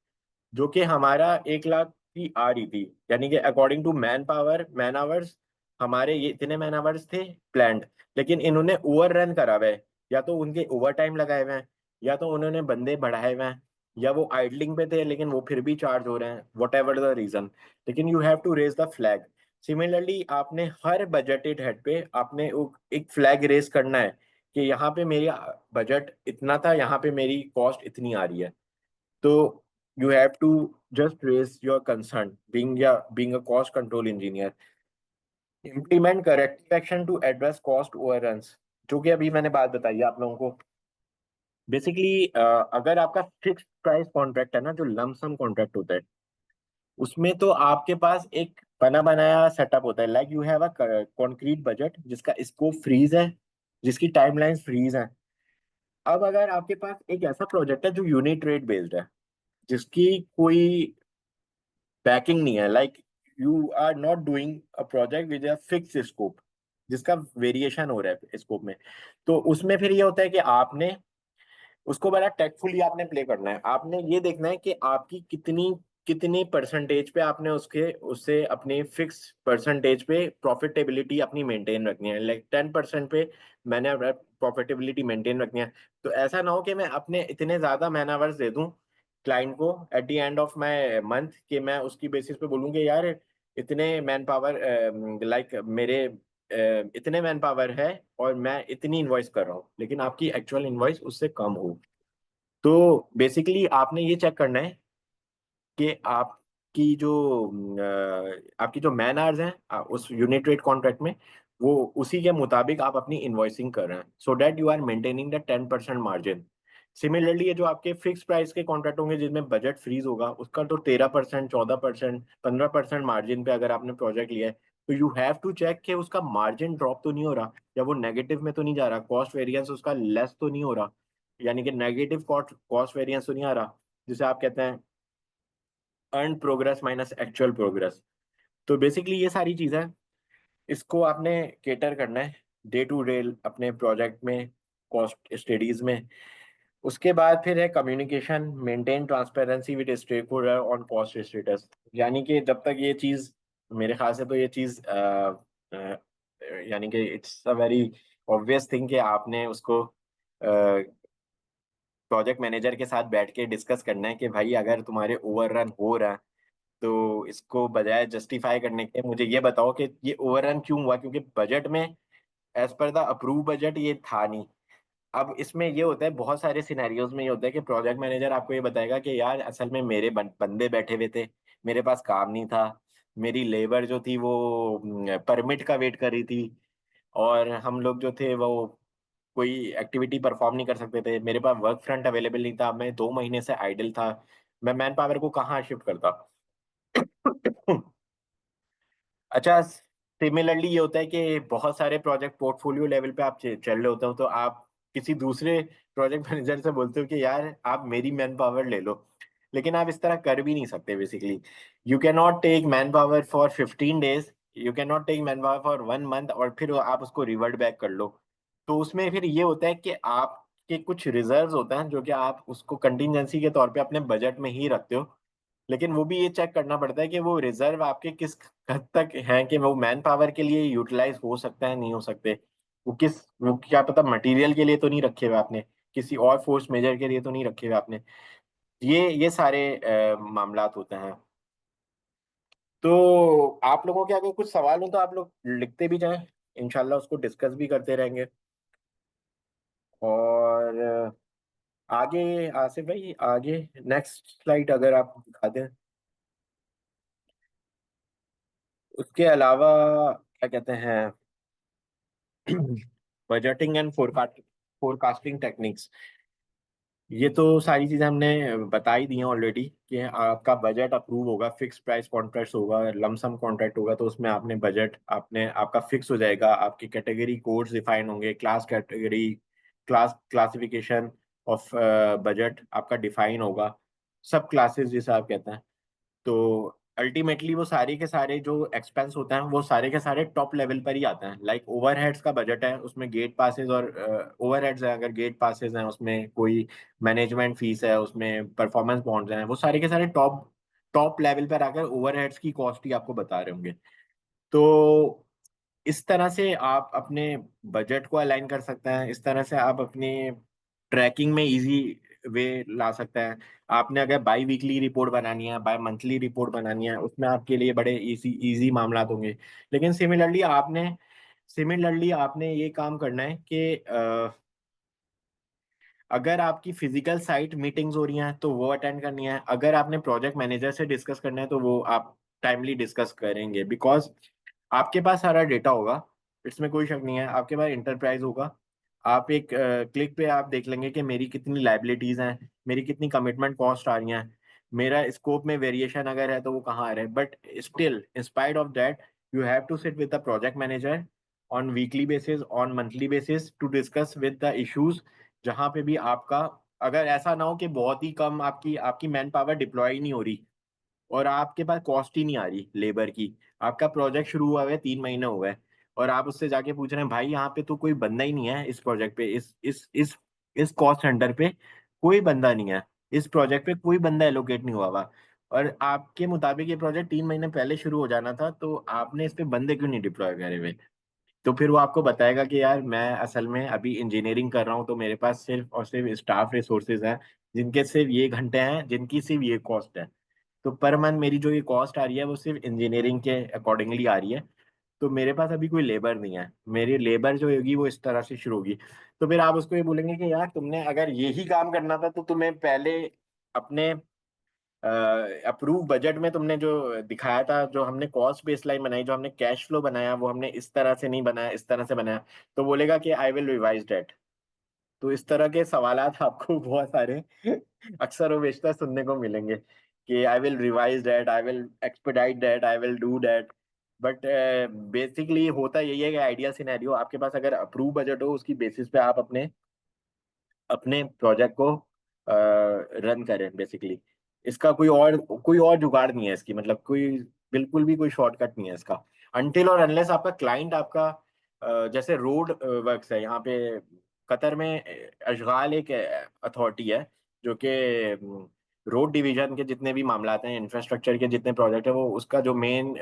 Speaker 1: जो कि हमारा 1 लाख की आ रही थी। यानी कि according to manpower, man hours, हमारे ये इतने मैन आवर्स थे प्लान्ड, लेकिन इन्होंने ओवर रन करा हुआ है, या तो उनके ओवर टाइम लगाए हुए हैं, या तो उन्होंने बंदे बढ़ाए हुए हैं, या वो आइडलिंग पे थे लेकिन वो फिर भी चार्ज हो रहे हैं, वट एवर द रीजन। लेकिन you have to raise the flag. Similarly आपने हर बजटेड हेड पे आपने एक फ्लैग रेस करना है कि यहाँ पे मेरी बजट इतना था, यहाँ पे मेरी कॉस्ट इतनी आ रही है। So you have to just raise your concern, being a cost control engineer. Implement corrective action to address cost overruns, जो कि अभी मैंने बात बताई है आप लोगों को। बेसिकली अगर आपका फिक्स प्राइस कॉन्ट्रैक्ट है ना, जो लमसम कॉन्ट्रैक्ट होता है, उसमें तो आपके पास एक बना बनाया सेटअप होता है, like you have a concrete budget जिसका स्कोप फ्रीज है, जिसकी टाइमलाइंस फ्रीज है। अब अगर आपके पास एक ऐसा प्रोजेक्ट है जो यूनिट रेट बेस्ड है, जिसकी कोई बैकिंग नहीं है, like you are not doing a project with a fix scope, जिसका वेरिएशन हो रहा है स्कोप में, तो उसमें फिर ये होता है कि आपने उसको बड़ा टेक्टफुली आपने प्ले करना है। आपने ये देखना है कि आपकी कितनी कितनी परसेंटेज पे आपने उसके उससे अपनी फिक्स परसेंटेज पे प्रॉफिटेबिलिटी अपनी मेंटेन रखनी है, लाइक 10% पे मैंने प्रॉफिटेबिलिटी मेंटेन रखनी है। तो ऐसा ना हो कि मैं अपने इतने ज्यादा मैन आवर्स दे दूं क्लाइंट को at the end of my month, कि मैं उसकी बेसिस पे बोलूँ कि यार इतने मैन पावर, लाइक मेरे इतने मैन पावर है और मैं इतनी इन्वॉइस कर रहा हूँ, लेकिन आपकी एक्चुअल इन्वॉइस उससे कम हो। तो बेसिकली आपने ये चेक करना है कि आपकी जो मैन आवर्स हैं उस यूनिट रेट कॉन्ट्रैक्ट में, वो उसी के मुताबिक आप अपनी इन्वॉइसिंग कर रहे हैं, so that you are maintaining the 10% margin. Similarly ये जो आपके फिक्स प्राइस के कॉन्ट्रैक्ट होंगे जिसमें बजट फ्रीज होगा, उसका तो 13%, 14%, 15% मार्जिन पे अगर आपने प्रोजेक्ट लिया है, तो यू हैव टू चेक कि उसका मार्जिन ड्रॉप तो नहीं हो रहा, या वो नेगेटिव में तो नहीं जा रहा, कॉस्ट वेरिएंस उसका लेस तो नहीं हो रहा, यानी कि नेगेटिव कॉस्ट कॉस्ट वेरिएंस तो नहीं आ रहा, जिसे आप कहते हैं earn progress minus actual progress. तो बेसिकली ये सारी चीजें, इसको आपने केटर करना है डे टू डे अपने प्रोजेक्ट में, कॉस्ट स्टडीज में। उसके बाद फिर है communication, maintain transparency with stakeholder on cost status. यानी कि जब तक ये चीज, मेरे ख्याल से तो ये चीज यानी कि it's a very obvious thing कि आपने उसको प्रोजेक्ट मैनेजर के साथ बैठ के डिस्कस करना है कि भाई अगर तुम्हारे ओवररन हो रहा है, तो इसको बजाय जस्टिफाई करने के मुझे ये बताओ कि ये ओवररन क्यों हुआ, क्योंकि बजट में as per the approve budget ये था नहीं। अब इसमें ये होता है, बहुत सारे सिनेरियोज में ये होता है कि प्रोजेक्ट मैनेजर आपको ये बताएगा कि यार असल में मेरे बंदे बैठे हुए थे, मेरे पास काम नहीं था, मेरी लेबर जो थी वो परमिट का वेट कर रही थी, और हम लोग जो थे वो कोई एक्टिविटी परफॉर्म नहीं कर सकते थे, मेरे पास वर्क फ्रंट अवेलेबल नहीं था, मैं 2 महीने से आइडल था, मैं मैन पावर को कहाँ शिफ्ट करता। अच्छा, सिमिलरली ये होता है कि बहुत सारे प्रोजेक्ट पोर्टफोलियो लेवल पे आप चल रहे होते हो, तो आप किसी दूसरे प्रोजेक्ट मैनेजर से बोलते हो कि यार आप मेरी मैन पावर ले लो, लेकिन आप इस तरह कर भी नहीं सकते। Basically you can not take manpower for 15 days you can not take manpower for 1 month और फिर आप उसको रिवर्ट बैक कर लो। तो उसमें फिर ये होता है कि आपके कुछ रिजर्व्स होते हैं जो कि आप उसको कंटिजेंसी के तौर पे अपने बजट में ही रखते हो। लेकिन वो भी ये चेक करना पड़ता है कि वो रिजर्व आपके किस हद तक हैं, कि वो मैन पावर के लिए यूटिलाइज हो सकता है, नहीं हो सकते। वो क्या पता मटेरियल के लिए तो नहीं रखे हुए आपने, किसी और फोर्स मेजर के लिए तो नहीं रखे हुए आपने। ये सारे मामलात होते हैं। तो आप लोगों के अगर कुछ सवाल हो तो आप लोग लिखते भी जाएं, इंशाल्लाह उसको डिस्कस भी करते रहेंगे। और आगे आसिफ भाई, आगे नेक्स्ट स्लाइड अगर आप दिखा दें। उसके अलावा क्या कहते हैं, बजटिंग एंड फोरकास्टिंग टेक्निक्स, ये तो सारी चीजें हमने बता ही दी हैं ऑलरेडी कि आपका बजट अप्रूव होगा, फिक्स प्राइस कॉन्ट्रैक्ट होगा, लमसम कॉन्ट्रैक्ट होगा, तो उसमें आपने बजट आपने आपका फिक्स हो जाएगा। आपकी कैटेगरी कोड्स डिफाइन होंगे, class category, classification of budget आपका डिफाइन होगा, सब क्लासेस जिसे आप कहते हैं। तो अल्टीमेटली वो सारे के सारे जो एक्सपेंस होते हैं वो सारे के सारे टॉप लेवल पर ही आते हैं। लाइक ओवरहेड्स का बजट है, उसमें गेट पासेस और ओवरहेड्स हैं, अगर गेट पासेस हैं उसमें कोई मैनेजमेंट फीस है, उसमें परफॉर्मेंस बॉन्ड्स हैं, वो सारे के सारे टॉप टॉप लेवल पर आकर ओवरहेड्स की कॉस्ट ही आपको बता रहे होंगे। तो इस तरह से आप अपने बजट को अलाइन कर सकते हैं, इस तरह से आप अपने ट्रैकिंग में इजी वे ला सकते हैं। आपने अगर बाई वीकली रिपोर्ट बनानी है, बाय मंथली रिपोर्ट बनानी है, उसमें आपके लिए बड़े इजी इजी मामला होंगे। लेकिन सिमिलरली आपने ये काम करना है कि अगर आपकी फिजिकल साइट मीटिंग्स हो रही हैं तो वो अटेंड करनी है, अगर आपने प्रोजेक्ट मैनेजर से डिस्कस करना है तो वो आप टाइमली डिस्कस करेंगे, बिकॉज आपके पास सारा डेटा होगा, इसमें कोई शक नहीं है। आपके पास इंटरप्राइज होगा, आप एक क्लिक पे आप देख लेंगे कि मेरी कितनी लाइबिलिटीज हैं, मेरी कितनी कमिटमेंट कॉस्ट आ रही हैं, मेरा स्कोप में वेरिएशन अगर है तो वो कहाँ आ रहे हैं। But still in spite of that you have to sit with the project manager on weekly basis, on monthly basis, to discuss with the issues. जहाँ पे भी आपका, अगर ऐसा ना हो कि बहुत ही कम आपकी आपकी मैन पावर डिप्लॉय नहीं हो रही और आपके पास कॉस्ट ही नहीं आ रही लेबर की, आपका प्रोजेक्ट शुरू हुआ है 3 महीने हो गए और आप उससे जाके पूछ रहे हैं भाई यहाँ पे तो कोई बंदा ही नहीं है इस प्रोजेक्ट पे, इस कॉस्ट सेंटर पे कोई बंदा नहीं है, इस प्रोजेक्ट पे कोई बंदा एलोकेट नहीं हुआ हुआ, और आपके मुताबिक ये प्रोजेक्ट 3 महीने पहले शुरू हो जाना था, तो आपने इस पे बंदे क्यों नहीं डिप्लॉय करे हुए। तो फिर वो आपको बताएगा कि यार मैं असल में अभी इंजीनियरिंग कर रहा हूँ, तो मेरे पास सिर्फ और सिर्फ स्टाफ रिसोर्सेज हैं जिनके सिर्फ ये घंटे हैं, जिनकी सिर्फ ये कॉस्ट है। तो पर मंथ मेरी जो ये कॉस्ट आ रही है वो सिर्फ इंजीनियरिंग के अकॉर्डिंगली आ रही है। तो मेरे पास अभी कोई लेबर नहीं है, मेरी लेबर जो होगी वो इस तरह से शुरू होगी। तो फिर आप उसको ये बोलेंगे कि यार तुमने अगर यही काम करना था तो तुम्हें पहले अपने अप्रूव बजट में तुमने जो दिखाया था, जो हमने कॉस्ट बेसलाइन बनाई, जो हमने कैश फ्लो बनाया, वो हमने इस तरह से नहीं बनाया, इस तरह से बनाया। तो बोलेगा कि आई विल रिवाइज दैट। तो इस तरह के सवालात आपको बहुत सारे अक्सर और बेशतर सुनने को मिलेंगे कि I will revise that, I will expedite that, I will do that. But basically होता यही है कि आइडिया सिनेरियो आपके पास अगर अप्रूव बजट हो, उसकी बेसिस पे आप अपने अपने प्रोजेक्ट को रन करें बेसिकली। इसका कोई और जुगाड़ नहीं है इसकी, मतलब कोई बिल्कुल भी कोई शॉर्टकट नहीं है इसका। अनटिल और अनलेस आपका क्लाइंट आपका जैसे रोड वर्क्स है यहाँ पे कतर में, अशगाल एक अथॉरिटी है जो कि रोड डिवीजन के जितने भी मामलात हैं, इंफ्रास्ट्रक्चर के जितने प्रोजेक्ट है, वो उसका जो मेन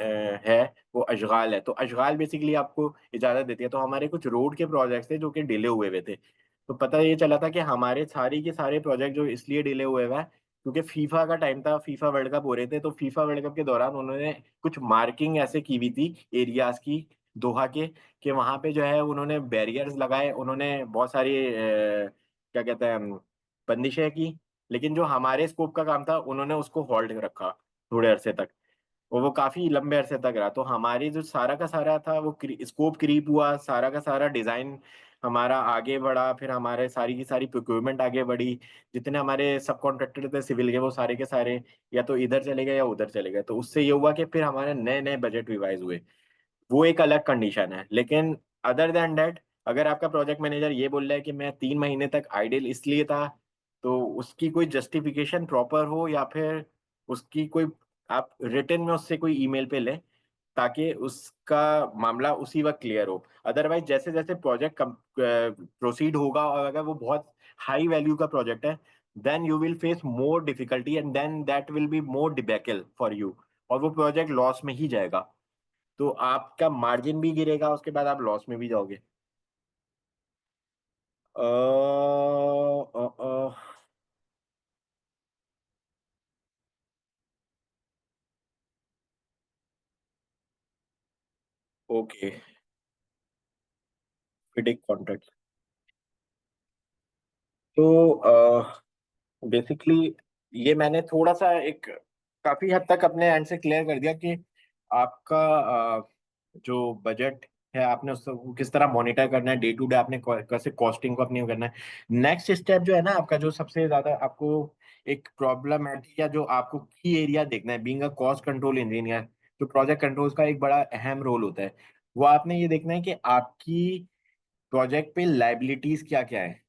Speaker 1: है वो अशगाल है। तो अशगाल बेसिकली आपको इजाजत देती है। तो हमारे कुछ रोड के प्रोजेक्ट्स थे जो कि डिले हुए हुए थे। तो पता ये चला था कि हमारे सारे के सारे प्रोजेक्ट जो इसलिए डिले हुए हुए हैं क्योंकि फीफा का टाइम था, फीफा वर्ल्ड कप हो रहे थे। तो फीफा वर्ल्ड कप के दौरान उन्होंने कुछ मार्किंग ऐसे की हुई थी एरियाज की, दोहा के, कि वहां पे जो है उन्होंने बैरियर्स लगाए, उन्होंने बहुत सारी क्या कहते हैं बंदिशें की। लेकिन जो हमारे स्कोप का काम था उन्होंने उसको होल्ड रखा थोड़े अरसे तक, और वो काफी लंबे अरसे तक रहा। तो हमारी जो सारा का सारा था वो स्कोप क्रीप हुआ, सारा का सारा डिजाइन हमारा आगे बढ़ा, फिर हमारे सारी की सारी प्रोक्योरमेंट आगे बढ़ी। जितने हमारे सब कॉन्ट्रैक्टर थे सिविल के वो सारे के सारे या तो इधर चले गए या उधर चले गए। तो उससे ये हुआ कि फिर हमारे नए नए बजट रिवाइज हुए। वो एक अलग कंडीशन है। लेकिन अदर देन दैट, अगर आपका प्रोजेक्ट मैनेजर ये बोल रहा है कि मैं 3 महीने तक आइडियल इसलिए था, तो उसकी कोई जस्टिफिकेशन प्रॉपर हो या फिर उसकी कोई, आप रिटर्न में उससे कोई ईमेल पे लें ताकि उसका मामला उसी वक्त क्लियर हो। अदरवाइज जैसे जैसे प्रोजेक्ट प्रोसीड होगा और अगर वो बहुत हाई वैल्यू का प्रोजेक्ट है, then you will face more difficulty and then that will be more debacle for you, और वो प्रोजेक्ट लॉस में ही जाएगा। तो आपका मार्जिन भी गिरेगा, उसके बाद आप लॉस में भी जाओगे। Okay, predict contract. तो बेसिकली ये मैंने थोड़ा सा एक काफी हद तक अपने एंड से क्लियर कर दिया कि आपका जो बजट है आपने उसको किस तरह मॉनिटर करना है, डे टू डे आपने कैसे कॉस्टिंग को अपनी वो करना है। नेक्स्ट स्टेप जो है ना आपका, जो सबसे ज्यादा आपको एक प्रॉब्लम है या जो आपको की एरिया देखना है, being a cost control engineer, जो प्रोजेक्ट कंट्रोल्स का एक बड़ा अहम रोल होता है, वो आपने ये देखना है कि आपकी प्रोजेक्ट पे लाइबिलिटीज क्या क्या है।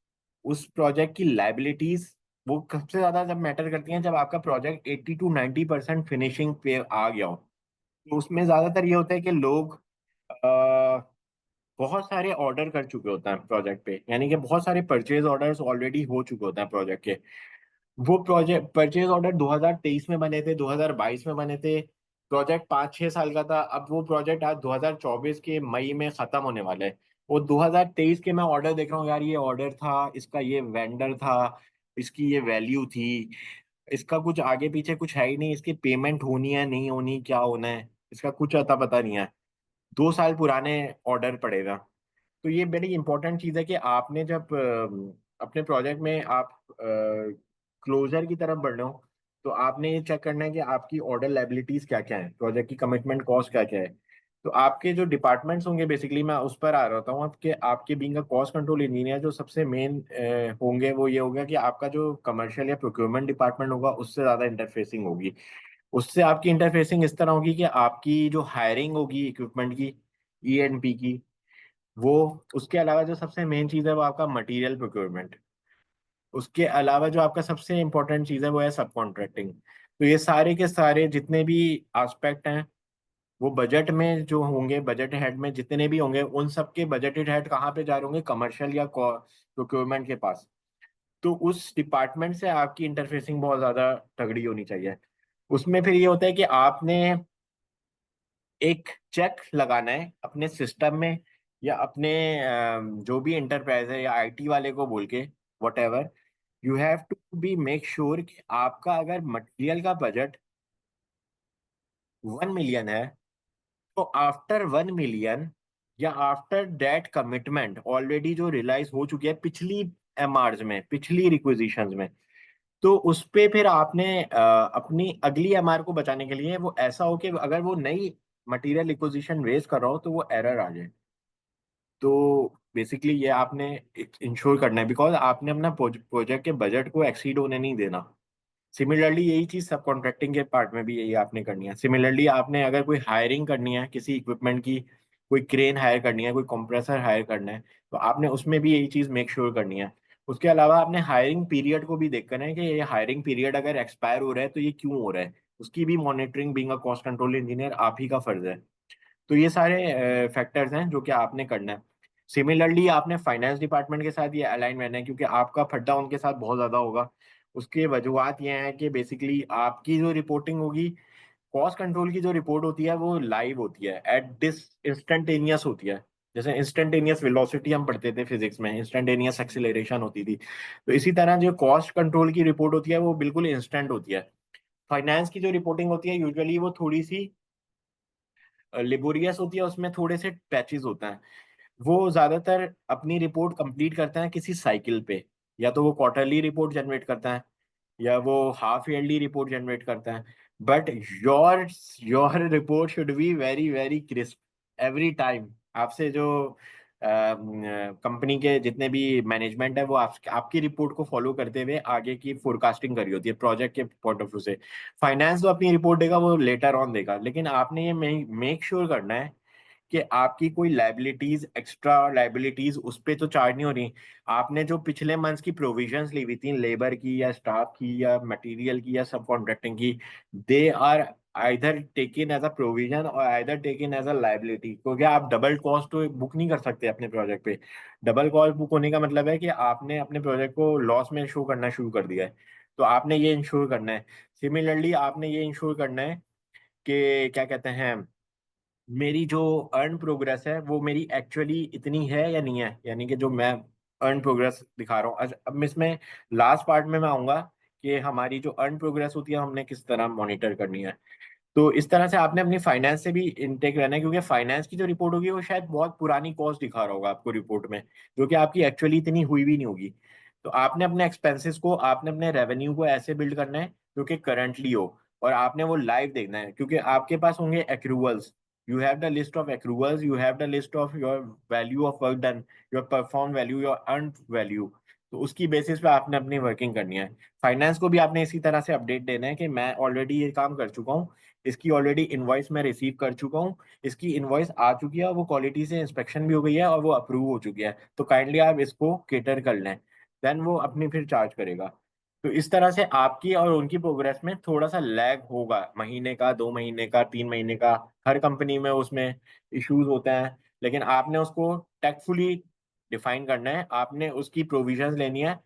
Speaker 1: उस प्रोजेक्ट की लाइबिलिटीज वो सबसे ज्यादा जब मैटर करती हैं जब आपका प्रोजेक्ट 80 to 90% फिनिशिंग पे आ गया हो। तो उसमें ज्यादातर ये होता है कि लोग बहुत सारे ऑर्डर कर चुके होते हैं प्रोजेक्ट पे, यानी कि बहुत सारे परचेज ऑर्डर्स ऑलरेडी हो चुके होते हैं प्रोजेक्ट के। वो प्रोजेक्ट परचेज ऑर्डर 2023 में बने थे, 2022 में बने थे, प्रोजेक्ट 5-6 साल का था। अब वो प्रोजेक्ट आज 2024 के मई में खत्म होने वाला है। वो 2023 के मैं ऑर्डर देख रहा हूँ, यार ये ऑर्डर था, इसका ये वेंडर था, इसकी ये वैल्यू थी, इसका कुछ आगे पीछे कुछ है ही नहीं, इसकी पेमेंट होनी है नहीं होनी, क्या होना है, इसका कुछ अता पता नहीं है। 2 साल पुराने ऑर्डर पड़ेगा। तो ये बड़ी इंपॉर्टेंट चीज़ है कि आपने जब अपने प्रोजेक्ट में आप क्लोजर की तरफ बढ़ रहे हो, तो आपने ये चेक करना है कि आपकी ऑर्डर लाइबिलिटीज क्या क्या है, प्रोजेक्ट की कमिटमेंट कॉस्ट क्या क्या है। तो आपके जो डिपार्टमेंट्स होंगे, बेसिकली मैं उस पर आ रहा हूँ कि आपके being a cost control engineer जो सबसे मेन होंगे वो ये होगा कि आपका जो कमर्शियल या प्रोक्योरमेंट डिपार्टमेंट होगा उससे ज़्यादा इंटरफेसिंग होगी। उससे आपकी इंटरफेसिंग इस तरह होगी कि आपकी जो हायरिंग होगी इक्विपमेंट की, E&P की, वो, उसके अलावा जो सबसे मेन चीज़ है वो आपका मटेरियल प्रोक्योरमेंट, उसके अलावा जो आपका सबसे इंपॉर्टेंट चीज़ है वो है सब कॉन्ट्रैक्टिंग। तो ये सारे के सारे जितने भी एस्पेक्ट हैं वो बजट में जो होंगे, बजट हेड में जितने भी होंगे, उन सबके बजटेड हेड कहाँ पे जा रहे होंगे, कमर्शियल या प्रोक्योरमेंट के पास। तो उस डिपार्टमेंट से आपकी इंटरफेसिंग बहुत ज़्यादा तगड़ी होनी चाहिए। उसमें फिर ये होता है कि आपने एक चेक लगाना है अपने सिस्टम में, या अपने जो भी इंटरप्राइज है या आईटी वाले को बोल के, whatever, you have to be make sure कि आपका अगर मटेरियल का बजट 1 मिलियन है, तो आफ्टर 1 मिलियन या आफ्टर दैट कमिटमेंट ऑलरेडी जो रियलाइज हो चुकी है पिछली एमआरज में, पिछली रिक्विजिशंस में, तो उस पे फिर आपने अपनी अगली एमआर को बचाने के लिए वो ऐसा हो कि अगर वो नई मटेरियल रिक्विजिशन रेज कर रहा हो तो वो एरर आ जाए। तो बेसिकली ये आपने इंश्योर करना है, बिकॉज आपने अपना प्रोजेक्ट के बजट को एक्सीड होने नहीं देना। सिमिलरली यही चीज सब कॉन्ट्रैक्टिंग के पार्ट में भी यही आपने करनी है। सिमिलरली आपने अगर कोई हायरिंग करनी है किसी इक्विपमेंट की, कोई क्रेन हायर करनी है, कोई कंप्रेसर हायर करना है, तो आपने उसमें भी यही चीज मेक श्योर करनी है। उसके अलावा आपने हायरिंग पीरियड को भी देखना है कि ये हायरिंग पीरियड अगर एक्सपायर हो रहा है तो ये क्यों हो रहा है, उसकी भी monitoring being a cost control engineer आप ही का फर्ज है। तो ये सारे फैक्टर्स हैं जो कि आपने करना है। सिमिलरली आपने फाइनेंस डिपार्टमेंट के साथ ये अलाइन रहना है, क्योंकि आपका फड्डा उनके साथ बहुत ज़्यादा होगा। उसके वजूहत ये हैं कि बेसिकली आपकी जो रिपोर्टिंग होगी, कॉस्ट कंट्रोल की जो रिपोर्ट होती है वो लाइव होती है, एट दिस इंस्टेंटेनियस होती है। जैसे इंस्टेंटेनियस वेलोसिटी हम पढ़ते थे फिजिक्स में, इंस्टेंटेनियस एक्सीलरेशन होती थी, तो इसी तरह जो कॉस्ट कंट्रोल की रिपोर्ट होती है वो बिल्कुल इंस्टेंट होती है। फाइनेंस की जो रिपोर्टिंग होती है यूजुअली वो थोड़ी सी लेबोरियस होती है, उसमें थोड़े से पैचेस होते हैं। वो ज्यादातर अपनी रिपोर्ट कंप्लीट करता है किसी साइकिल पे, या तो वो क्वार्टरली रिपोर्ट जनरेट करता है या वो हाफ ईयरली रिपोर्ट जनरेट करता है। But your your report should be very very crisp every time. आपसे जो कंपनी के जितने भी मैनेजमेंट है वो आपकी रिपोर्ट को फॉलो करते हुए आगे की फोरकास्टिंग करी होती है प्रोजेक्ट के पॉइंट ऑफ व्यू से। फाइनेंस तो अपनी रिपोर्ट देगा वो लेटर ऑन देगा, लेकिन आपने ये मेक श्योर करना है कि आपकी कोई लाइबिलिटीज, एक्स्ट्रा लाइबिलिटीज उस पे तो चार्ज नहीं हो रही। आपने जो पिछले मंथ्स की प्रोविजंस ली हुई थी लेबर की या स्टाफ की या मटेरियल की या सब कॉन्ट्रैक्टिंग की, they are either taken as a provision और either taken as a liability, क्योंकि आप डबल कॉस्ट तो बुक नहीं कर सकते अपने प्रोजेक्ट पे। डबल कॉस्ट बुक होने का मतलब है कि आपने अपने प्रोजेक्ट को लॉस में शो करना शुरू कर दिया है, तो आपने ये इंश्योर करना है। सिमिलरली आपने ये इंश्योर करना है कि क्या कहते हैं, मेरी जो अर्न प्रोग्रेस है वो मेरी एक्चुअली इतनी है या नहीं है, यानी कि जो मैं अर्न प्रोग्रेस दिखा रहा हूँ। अब इसमें लास्ट पार्ट में मैं आऊंगा कि हमारी जो अर्न प्रोग्रेस होती है हमने किस तरह मॉनिटर करनी है। तो इस तरह से आपने अपनी फाइनेंस से भी इनटेक रहना है, क्योंकि फाइनेंस की जो रिपोर्ट होगी वो शायद बहुत पुरानी कॉस्ट दिखा रहा होगा आपको रिपोर्ट में, जो कि आपकी एक्चुअली इतनी हुई भी नहीं होगी। तो आपने अपने एक्सपेंसेस को, आपने अपने रेवेन्यू को ऐसे बिल्ड करना है जो कि करंटली हो, और आपने वो लाइव देखना है, क्योंकि आपके पास होंगे accruals. You have the list of accruals, you have the list of your value of work done, your perform value, your earn value. तो उसकी बेसिस पे आपने अपनी वर्किंग करनी है। फाइनेंस को भी आपने इसी तरह से अपडेट देना है कि मैं ऑलरेडी ये काम कर चुका हूँ, इसकी ऑलरेडी इनवॉइस मैं रिसीव कर चुका हूँ, इसकी इनवॉइस आ चुकी है, वो क्वालिटी से इंस्पेक्शन भी हो गई है और वो अप्रूव हो चुकी है, तो काइंडली आप इसको केटर कर लें। देन वो अपनी फिर चार्ज करेगा। तो इस तरह से आपकी और उनकी प्रोग्रेस में थोड़ा सा लैग होगा, महीने का, 2 महीने का, 3 महीने का। हर कंपनी में उसमें इश्यूज होते हैं, लेकिन आपने उसको टेक्टफुली डिफाइन करना है, आपने उसकी प्रोविजंस लेनी है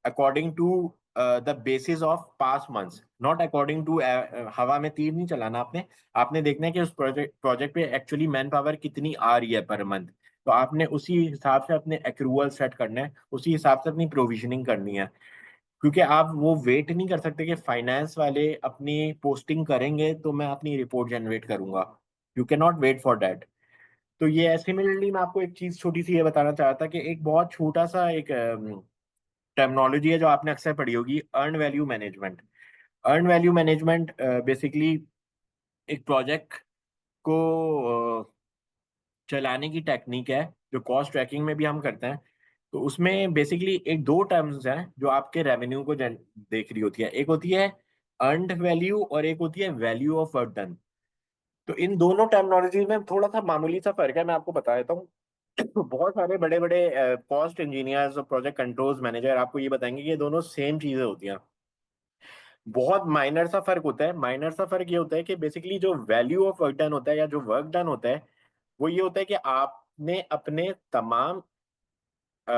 Speaker 1: according to the basis of past months, not according to, हवा में तीर नहीं चलाना आपने। आपने देखना है कि उस प्रोजेक्ट पे एक्चुअली मैन पावर कितनी आ रही है पर मंथ, तो आपने उसी हिसाब से अपने एक्रूवल सेट करना है, उसी हिसाब से अपनी प्रोविजनिंग करनी है। क्योंकि आप वो वेट नहीं कर सकते कि फाइनेंस वाले अपनी पोस्टिंग करेंगे तो मैं अपनी रिपोर्ट जनरेट करूंगा। You can not wait for that. तो ये सिमिलरली मैं आपको एक चीज छोटी सी ये बताना चाहता कि एक बहुत छोटा सा एक टर्मिनोलॉजी है जो आपने अक्सर पढ़ी होगी, earn value management. Earn value management basically एक प्रोजेक्ट को चलाने की टेक्निक है, जो कॉस्ट ट्रैकिंग में भी हम करते हैं। तो उसमें बेसिकली एक दो टर्म्स हैं जो आपके रेवेन्यू को देख रही होती है, एक होती है अर्नड वैल्यू और एक होती है वैल्यू ऑफ वर्क डन। तो इन दोनों टर्मिनोलॉजी में थोड़ा सा मामूली सा फर्क है, मैं आपको बता देता हूँ। बहुत सारे बड़े बड़े कॉस्ट इंजीनियर्स और प्रोजेक्ट कंट्रोल्स मैनेजर आपको ये बताएंगे कि ये दोनों सेम चीजें होती हैं। बहुत माइनर सा फर्क होता है। माइनर सा फर्क ये होता है कि बेसिकली जो वैल्यू ऑफ वर्क डन होता है या जो वर्क डन होता है, वो ये होता है कि आपने अपने तमाम अ,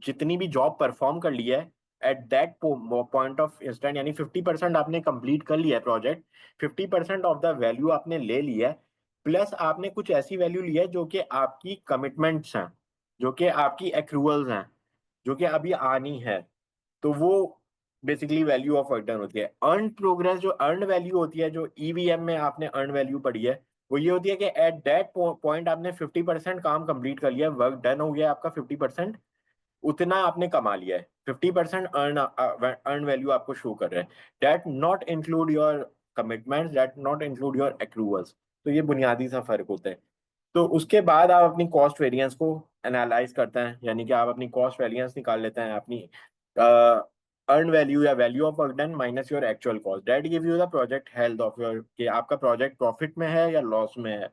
Speaker 1: जितनी भी जॉब परफॉर्म कर ली है at that point of instant, यानी 50% आपने कंप्लीट कर लिया है प्रोजेक्ट, 50% ऑफ द वैल्यू आपने ले लिया है, प्लस आपने कुछ ऐसी वैल्यू ली है जो कि आपकी कमिटमेंट्स हैं, जो कि आपकी एक्रूवल्स हैं, जो कि अभी आनी है। तो वो basically value of work done होती है। अर्न प्रोग्रेस, जो अर्न वैल्यू होती है, जो ईवीएम में आपने अर्न वैल्यू पढ़ी है, वो ये होती है कि एट दैट पॉइंट आपने 50% काम कंप्लीट कर लिया, वर्क डन हो गया आपका 50%, उतना आपने कमा लिया है। 50% अर्न अर्न वैल्यू आपको शो कर रहा है। That not include your commitments, that not include your accruals. तो ये बुनियादी सा फर्क होता है। तो उसके बाद आप अपनी कॉस्ट वेरिएंस को एनालाइज करते हैं, यानी कि आप अपनी कॉस्ट वेरिएंस निकाल लेते हैं, अपनी अर्न वैल्यू या value of work done minus your actual cost, that give you the project health of your, कि आपका प्रोजेक्ट प्रॉफिट में है या लॉस में है।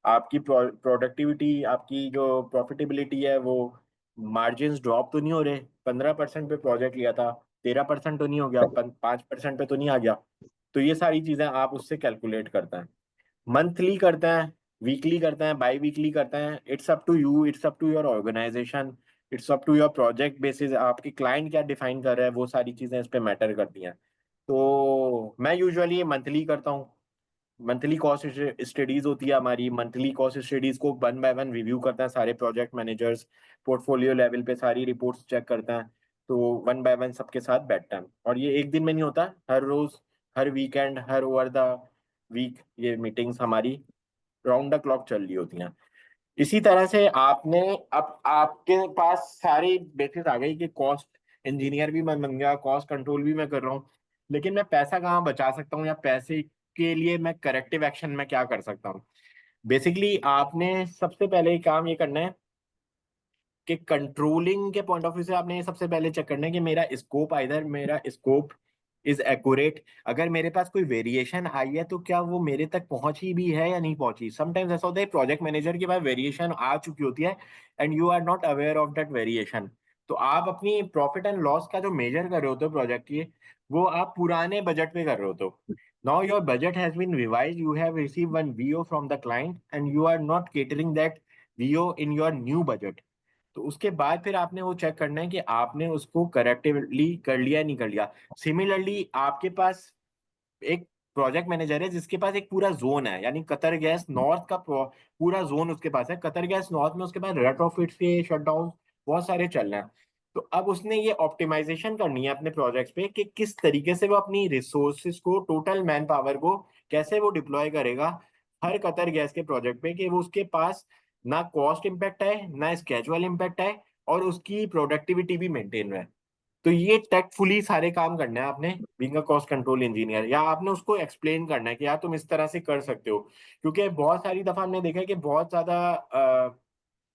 Speaker 1: आपकी प्रोडक्टिविटी, आपकी जो प्रॉफिटेबिलिटी है, वो मार्जिन ड्रॉप तो नहीं हो रहे, 15% पे प्रोजेक्ट लिया था 13% तो नहीं हो गया, 5% पे तो नहीं आ गया। तो ये सारी चीजें आप उससे कैलकुलेट करते हैं। मंथली करते हैं, वीकली करते हैं, बाई वीकली करते हैं, it's up to you, it's up to your organization, it's up to your project basis, आपकी क्लाइंट क्या डिफाइन कर रहा है, वो सारी चीजें इस पे मैटर करती हैं। तो मैं यूजुअली मंथली करता हूँ। मंथली कॉस्ट स्टडीज होती है हमारी, मंथली कॉस्ट स्टडीज को 1 बाय 1 रिव्यू करते हैं सारे प्रोजेक्ट मैनेजर्स, पोर्टफोलियो लेवल पे सारी रिपोर्ट्स चेक करते हैं। तो 1 बाय 1 सबके साथ बैठता है, और ये एक दिन में नहीं होता, हर रोज, हर वीकेंड, हर ओवर द वीक ये मीटिंग्स हमारी राउंड द क्लॉक चल रही होती हैं। इसी तरह से आपने, अब आपके पास सारी बेसिस आ गई कि कॉस्ट इंजीनियर भी मैं बन गया, कॉस्ट कंट्रोल भी मैं कर रहा हूँ, लेकिन मैं पैसा कहाँ बचा सकता हूँ, या पैसे के लिए मैं करेक्टिव एक्शन में क्या कर सकता हूँ। बेसिकली आपने सबसे पहले काम ये करना है कि कंट्रोलिंग के पॉइंट ऑफ व्यू से आपने ये सबसे पहले चेक करना है कि मेरा स्कोप, आइदर मेरा स्कोप इज एक्यूरेट। अगर मेरे पास कोई वेरिएशन आई है तो क्या वो मेरे तक पहुंची भी है या नहीं पहुंची। समटाइम्स ऐसा होता है प्रोजेक्ट मैनेजर के पास वेरिएशन आ चुकी होती है and you are not aware of that variation. तो आप अपनी प्रॉफिट एंड लॉस का जो मेजर कर रहे होते हो प्रोजेक्ट की, वो आप पुराने बजट पे कर रहे होते हो। Now your budget has been revised, you have received one VO from the client and you are not catering that VO in your new budget. तो उसके बाद फिर आपने वो चेक करना है कि आपने उसको करेक्टिवली कर लिया नहीं कर लिया। सिमिलरली आपके पास एक प्रोजेक्ट मैनेजर है जिसके पास एक पूरा जोन है, यानी कतर गैस नॉर्थ का पूरा जोन उसके पास है। कतर गैस नॉर्थ में उसके पास रेट्रोफिट्स के शटडाउन बहुत सारे चल रहे हैं। तो अब उसने ये ऑप्टिमाइजेशन करनी है अपने प्रोजेक्ट्स पे कि किस तरीके से वो अपनी रिसोर्सेज को, टोटल मैन पावर को कैसे वो डिप्लॉय करेगा हर कतर गैस के प्रोजेक्ट पे, कि वो उसके पास ना कॉस्ट इम्पैक्ट है ना स्केजुअल इम्पैक्ट है और उसकी प्रोडक्टिविटी भी मेंटेन रहे। तो ये टेक्टफुली सारे काम करना है आपने being a cost control engineer, या आपने उसको एक्सप्लेन करना है कि यार तुम इस तरह से कर सकते हो। क्योंकि बहुत सारी दफा हमने देखा है कि बहुत ज्यादा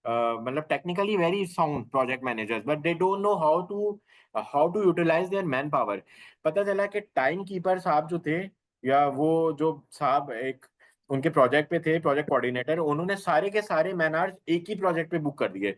Speaker 1: मतलब technically very sound project managers, but they don't know how to utilize their manpower. पता चला कि टाइम कीपर साहब जो थे, या वो जो साहब एक उनके प्रोजेक्ट पे थे, प्रोजेक्ट कोऑर्डिनेटर, उन्होंने सारे के सारे मैन आवर्स एक ही प्रोजेक्ट पे बुक कर दिए।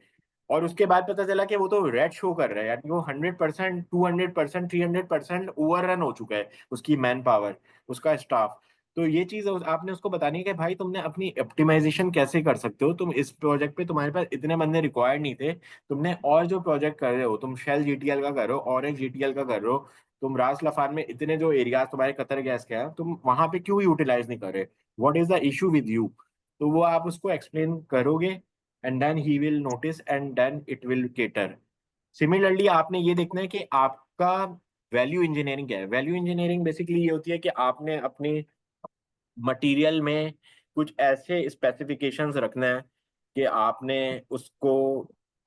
Speaker 1: और उसके बाद पता चला कि वो तो रेड शो कर रहा है, यानी वो 100%, 200%, 300% ओवर रन हो चुका है उसकी मैन पावर, उसका स्टाफ। तो ये चीज आपने उसको बतानी है कि भाई तुमने अपनी ऑप्टिमाइजेशन कैसे कर सकते हो। तुम इस प्रोजेक्ट पे तुम्हारे पास इतने बंदे रिक्वायर्ड नहीं थे, तुमने और जो प्रोजेक्ट कर रहे हो, तुम शेल जीटीएल का कर रहे हो और एक जीटीएल का कर रहे हो, तुम रास लफान में इतने जो एरियाज तुम्हारे कतर गैस के हैं, तुम वहां पे क्यों यूटिलाइज नहीं कर रहे, what is the issue with you. तो वो आप उसको एक्सप्लेन करोगे and then he will notice and then it will cater. Similarly आपने ये देखना है कि आपका वैल्यू इंजीनियरिंग क्या है। वैल्यू इंजीनियरिंग बेसिकली ये होती है कि आपने अपने मटेरियल में कुछ ऐसे स्पेसिफिकेशंस रखना है कि आपने उसको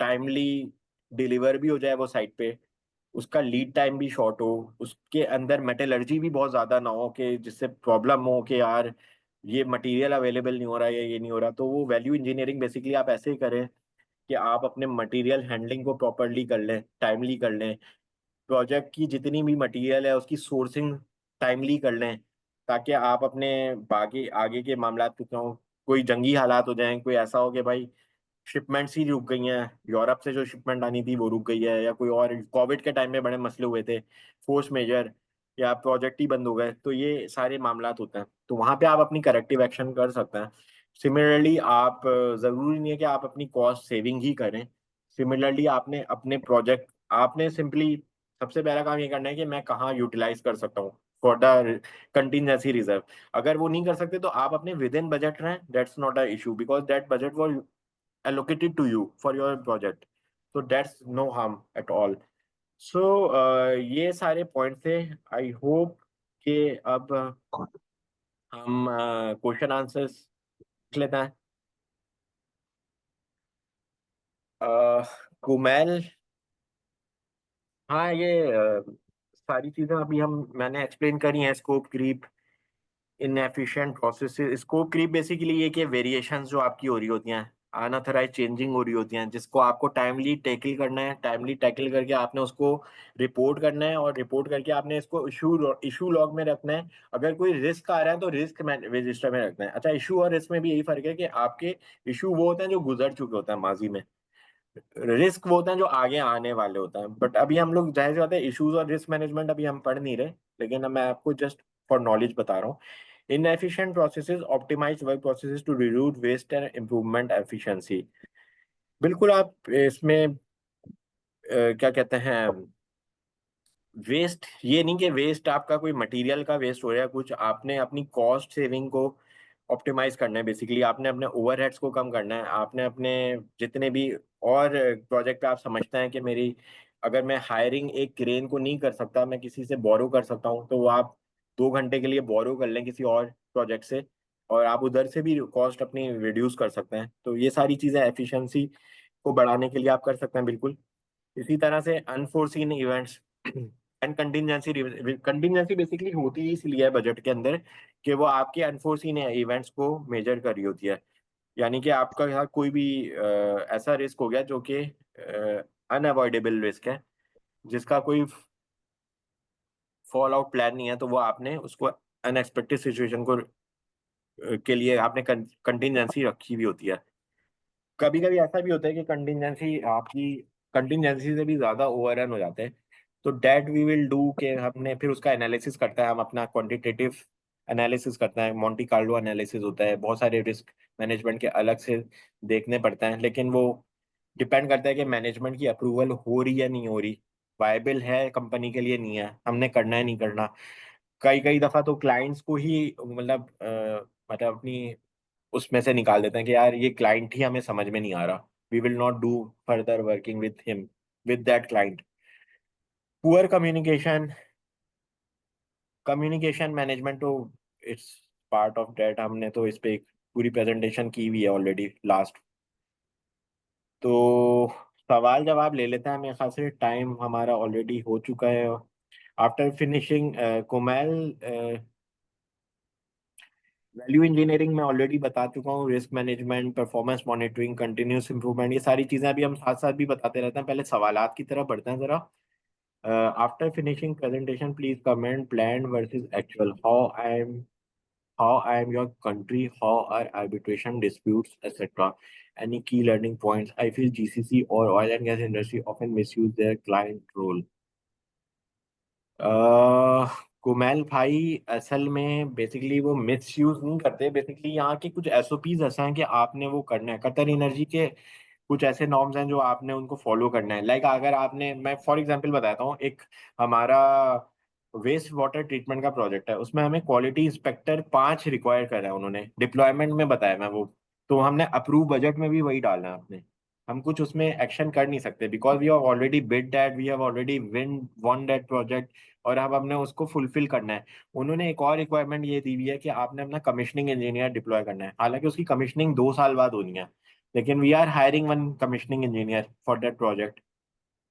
Speaker 1: टाइमली डिलीवर भी हो जाए वो साइट पे, उसका लीड टाइम भी शॉर्ट हो, उसके अंदर मेटलर्जी भी बहुत ज्यादा ना हो कि जिससे प्रॉब्लम हो कि यार ये मटेरियल अवेलेबल नहीं हो रहा है या ये नहीं हो रहा। तो वो वैल्यू इंजीनियरिंग बेसिकली आप ऐसे ही करें कि आप अपने मटेरियल हैंडलिंग को प्रॉपरली कर लें, टाइमली कर लें, प्रोजेक्ट की जितनी भी मटेरियल है उसकी सोर्सिंग टाइमली कर लें, ताकि आप अपने बाकी आगे के मामला को क्यों कोई जंगी हालात हो जाएं, कोई ऐसा हो कि भाई शिपमेंट्स ही रुक गई हैं, यूरोप से जो शिपमेंट आनी थी वो रुक गई है, या कोई और कोविड के टाइम में बड़े मसले हुए थे, फोर्स मेजर, या प्रोजेक्ट ही बंद हो गए, तो ये सारे मामला होते हैं। तो वहां पे आप अपनी करेक्टिव एक्शन कर सकते हैं। सिमिलरली आप जरूरी नहीं है कि आप अपनी कॉस्ट सेविंग ही करें। सिमिलरली आपने अपने प्रोजेक्ट, आपने सिंपली सबसे पहला काम ये करना है कि मैं कहाँ यूटिलाइज कर सकता हूँ फॉर द कंटिजेंसी रिजर्व। अगर वो नहीं कर सकते तो आप अपने विद इन बजट रहें, that's not a issue because that budget was allocated to you for your project, so that's no harm at all. So ये सारे पॉइंट थे। आई होप कि अब हम क्वेश्चन आंसर्स लेते हैं। कुमैल, हाँ ये सारी चीजें अभी हम मैंने एक्सप्लेन करी हैं, scope creep, inefficient process. Scope creep basically ये कि वेरिएशंस जो आपकी हो रही होती हैं, अनऑथराइज चेंजिंग हो रही होती हैं, जिसको आपको टाइमली टैकल करना है, टाइमली टैकल करके आपने उसको रिपोर्ट करना है, और रिपोर्ट करके आपने इसको इशू लॉग में रखना है। अगर कोई रिस्क आ रहा है तो रिस्क रजिस्टर में रखना है। अच्छा, इशू और रिस्क में भी यही फर्क है कि आपके इशू वो होते हैं जो गुजर चुके होते हैं माजी में, रिस्क वो होते हैं जो आगे आने वाले होते हैं। बट अभी हम लोग जाहिर सी बात है इश्यूज और रिस्क मैनेजमेंट अभी हम पढ़ नहीं रहे, लेकिन अब मैं आपको जस्ट फॉर नॉलेज बता रहा हूँ। Inefficient processes optimize work processes to reduce waste and improvement efficiency. बिल्कुल आप इसमें क्या कहते हैं, वेस्ट ये नहीं कि वेस्ट आपका कोई मटेरियल का वेस्ट हो रहा है कुछ, आपने अपनी कॉस्ट सेविंग को ऑप्टिमाइज करना है। बेसिकली आपने अपने ओवरहेड्स को कम करना है, आपने अपने जितने भी और प्रोजेक्ट पे आप समझते हैं कि मेरी अगर मैं हायरिंग एक क्रेन को नहीं कर सकता, मैं किसी से बोरो कर सकता हूँ, तो वो आप 2 घंटे के लिए बोरो कर लें किसी और प्रोजेक्ट से, और आप उधर से भी कॉस्ट अपनी रिड्यूस कर सकते हैं। तो ये सारी चीज़ें एफिशिएंसी को बढ़ाने के लिए आप कर सकते हैं बिल्कुल। इसी तरह से unforeseen events and contingency, contingency basically होती ही इसलिए है बजट के अंदर कि वो आपके अनफोर्सीन इवेंट्स को मेजर कर रही होती है। यानी कि आपका यहाँ कोई भी ऐसा रिस्क हो गया जो कि अनअवॉइडेबल रिस्क है, जिसका कोई फॉल आउट प्लान नहीं है, तो वो आपने उसको अनएक्सपेक्टेड सिचुएशन को के लिए आपने कंटिजेंसी रखी हुई होती है। कभी कभी ऐसा भी होता है कि कंटिजेंसी आपकी कंटिजेंसी से भी ज्यादा ओवररन हो जाते हैं, तो डेट वी विल डू के हमने फिर उसका एनालिसिस करता है हम अपना क्वांटिटेटिव एनालिसिस करता है, मोंटी कार्लो एनालिसिस होता है, बहुत सारे रिस्क मैनेजमेंट के अलग से देखने पड़ते हैं, लेकिन वो डिपेंड करता है कि मैनेजमेंट की अप्रूवल हो रही है नहीं हो रही, वायबल है कंपनी के लिए नहीं है, हमने करना है नहीं करना। कई कई दफा तो क्लाइंट्स को ही मतलब अपनी उसमें से निकाल देते हैं कि यार ये क्लाइंट ही हमें समझ में नहीं आ रहा, we will not do further working with him, with that client. Poor communication, communication management तो इट्स पार्ट ऑफ दैट, हमने तो इस पे एक पूरी प्रेजेंटेशन की हुई है ऑलरेडी लास्ट। तो सवाल जवाब ले लेते हैं, मेरे ख्याल से टाइम हमारा ऑलरेडी हो चुका है। After finishing Kumail, value engineering में ऑलरेडी बता चुका हूँ, risk management, performance monitoring, continuous improvement, ये सारी चीजें अभी हम साथ साथ भी बताते रहते हैं। पहले सवालात की तरफ बढ़ते हैं जरा। After finishing presentation please comment plan versus actual, how I am your country, how are arbitration disputes, etc. Any key learning points? I feel GCC or oil and gas industry often misuse their client role. Kumail भाई, असल में बेसिकली वो मिस यूज नहीं करते, बेसिकली यहाँ के कुछ एसओपीज ऐसे हैं कि आपने वो करना है। कतर एनर्जी के कुछ ऐसे नॉर्म्स हैं जो आपने उनको फॉलो करना है। लाइक अगर आपने, मैं फॉर एग्जांपल बताता हूँ, एक हमारा वेस्ट वाटर ट्रीटमेंट का प्रोजेक्ट है, उसमें हमें क्वालिटी इंस्पेक्टर 5 रिक्वायर करा है, उन्होंने डिप्लॉयमेंट में बताया मैं वो, तो हमने अप्रूव बजट में भी वही डालना है आपने। हम कुछ उसमें एक्शन कर नहीं सकते because we have already bid that, we have already win won that project, और अब हमने उसको फुलफिल करना है। उन्होंने एक और रिक्वायरमेंट ये दी हुई है कि आपने अपना कमिश्निंग इंजीनियर डिप्लॉय करना है, हालांकि उसकी कमिश्निंग 2 साल बाद होनी है, लेकिन we are hiring one commissioning engineer for that project.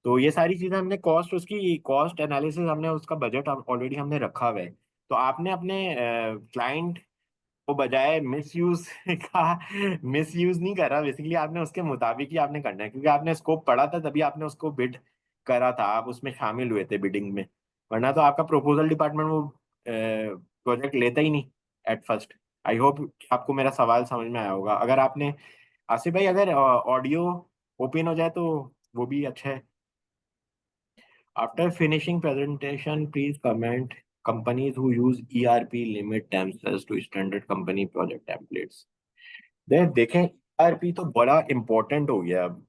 Speaker 1: तो ये सारी चीजें हमने कॉस्ट, उसकी कॉस्ट एनालिसिस, हमने उसका बजट ऑलरेडी हमने रखा हुआ है। तो आपने अपने क्लाइंट को बजाय मिस यूज का मिस यूज नहीं करा, बेसिकली आपने उसके मुताबिक ही आपने करना है, क्योंकि आपने स्कोप पढ़ा था तभी आपने उसको बिड करा था, आप उसमें शामिल हुए थे बिडिंग में, वरना तो आपका प्रपोजल डिपार्टमेंट वो प्रोजेक्ट लेता ही नहीं एट फर्स्ट। आई होप आपको मेरा सवाल समझ में आया होगा। अगर आपने, आसिफ भाई, अगर ऑडियो ओपन हो जाए तो वो भी अच्छा है। After finishing presentation, please comment companies who use ERP limit themselves to standard company project templates. देखें, ERP तो बड़ा important हो गया अब,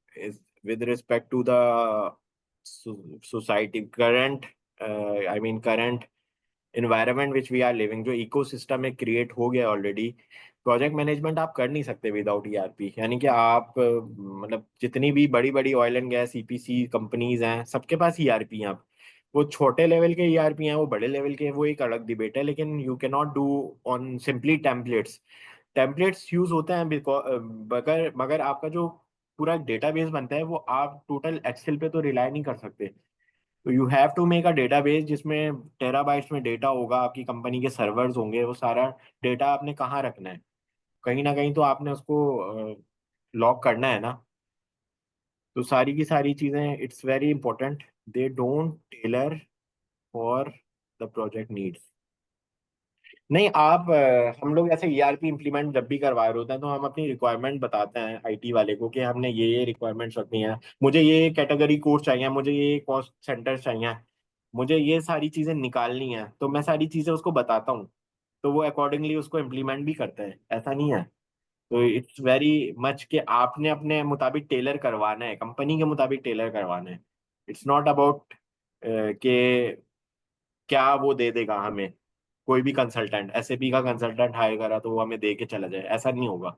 Speaker 1: with respect to the society current, current environment which we are living, जो इकोसिस्टम में क्रिएट हो गया ऑलरेडी। प्रोजेक्ट मैनेजमेंट आप कर नहीं सकते विदाउट ईआरपी, यानी कि आप मतलब जितनी भी बड़ी बड़ी oil and gas EPC companies हैं, सबके पास ईआरपी हैं। अब वो छोटे लेवल के ईआरपी हैं, वो बड़े लेवल के हैं, वो एक अलग डिबेट है, लेकिन you can not do on simply templates. Templates use होते हैं मगर मगर आपका जो पूरा डेटाबेस बनता है वो आप टोटल एक्सेल पे तो रिलाई नहीं कर सकते। तो you have to make a database जिसमें टेराबाइट्स में डेटा होगा, आपकी कंपनी के सर्वर्स होंगे, वो सारा डेटा आपने कहाँ रखना है, कहीं ना कहीं तो आपने उसको लॉग करना है ना। तो सारी की सारी चीजें it's very important, they don't tailor for the project needs. नहीं, आप हम लोग ऐसे ईआरपी इम्प्लीमेंट जब भी करवा रहे होते हैं तो हम अपनी रिक्वायरमेंट बताते हैं आईटी वाले को कि हमने ये रिक्वायरमेंट्स रखनी है, मुझे ये कैटेगरी कोड चाहिए, मुझे ये कॉस्ट सेंटर चाहिए, मुझे ये सारी चीजें निकालनी है, तो मैं सारी चीजें उसको बताता हूँ, तो वो अकॉर्डिंगली उसको इम्प्लीमेंट भी करते हैं, ऐसा नहीं है। तो इट्स वेरी मच कि आपने अपने मुताबिक टेलर करवाना है, कंपनी के मुताबिक टेलर करवाना है। इट्स नॉट अबाउट कि क्या वो दे देगा हमें, कोई भी कंसल्टेंट, एसएपी का कंसल्टेंट हायर करा तो वो हमें दे के चला जाए, ऐसा नहीं होगा।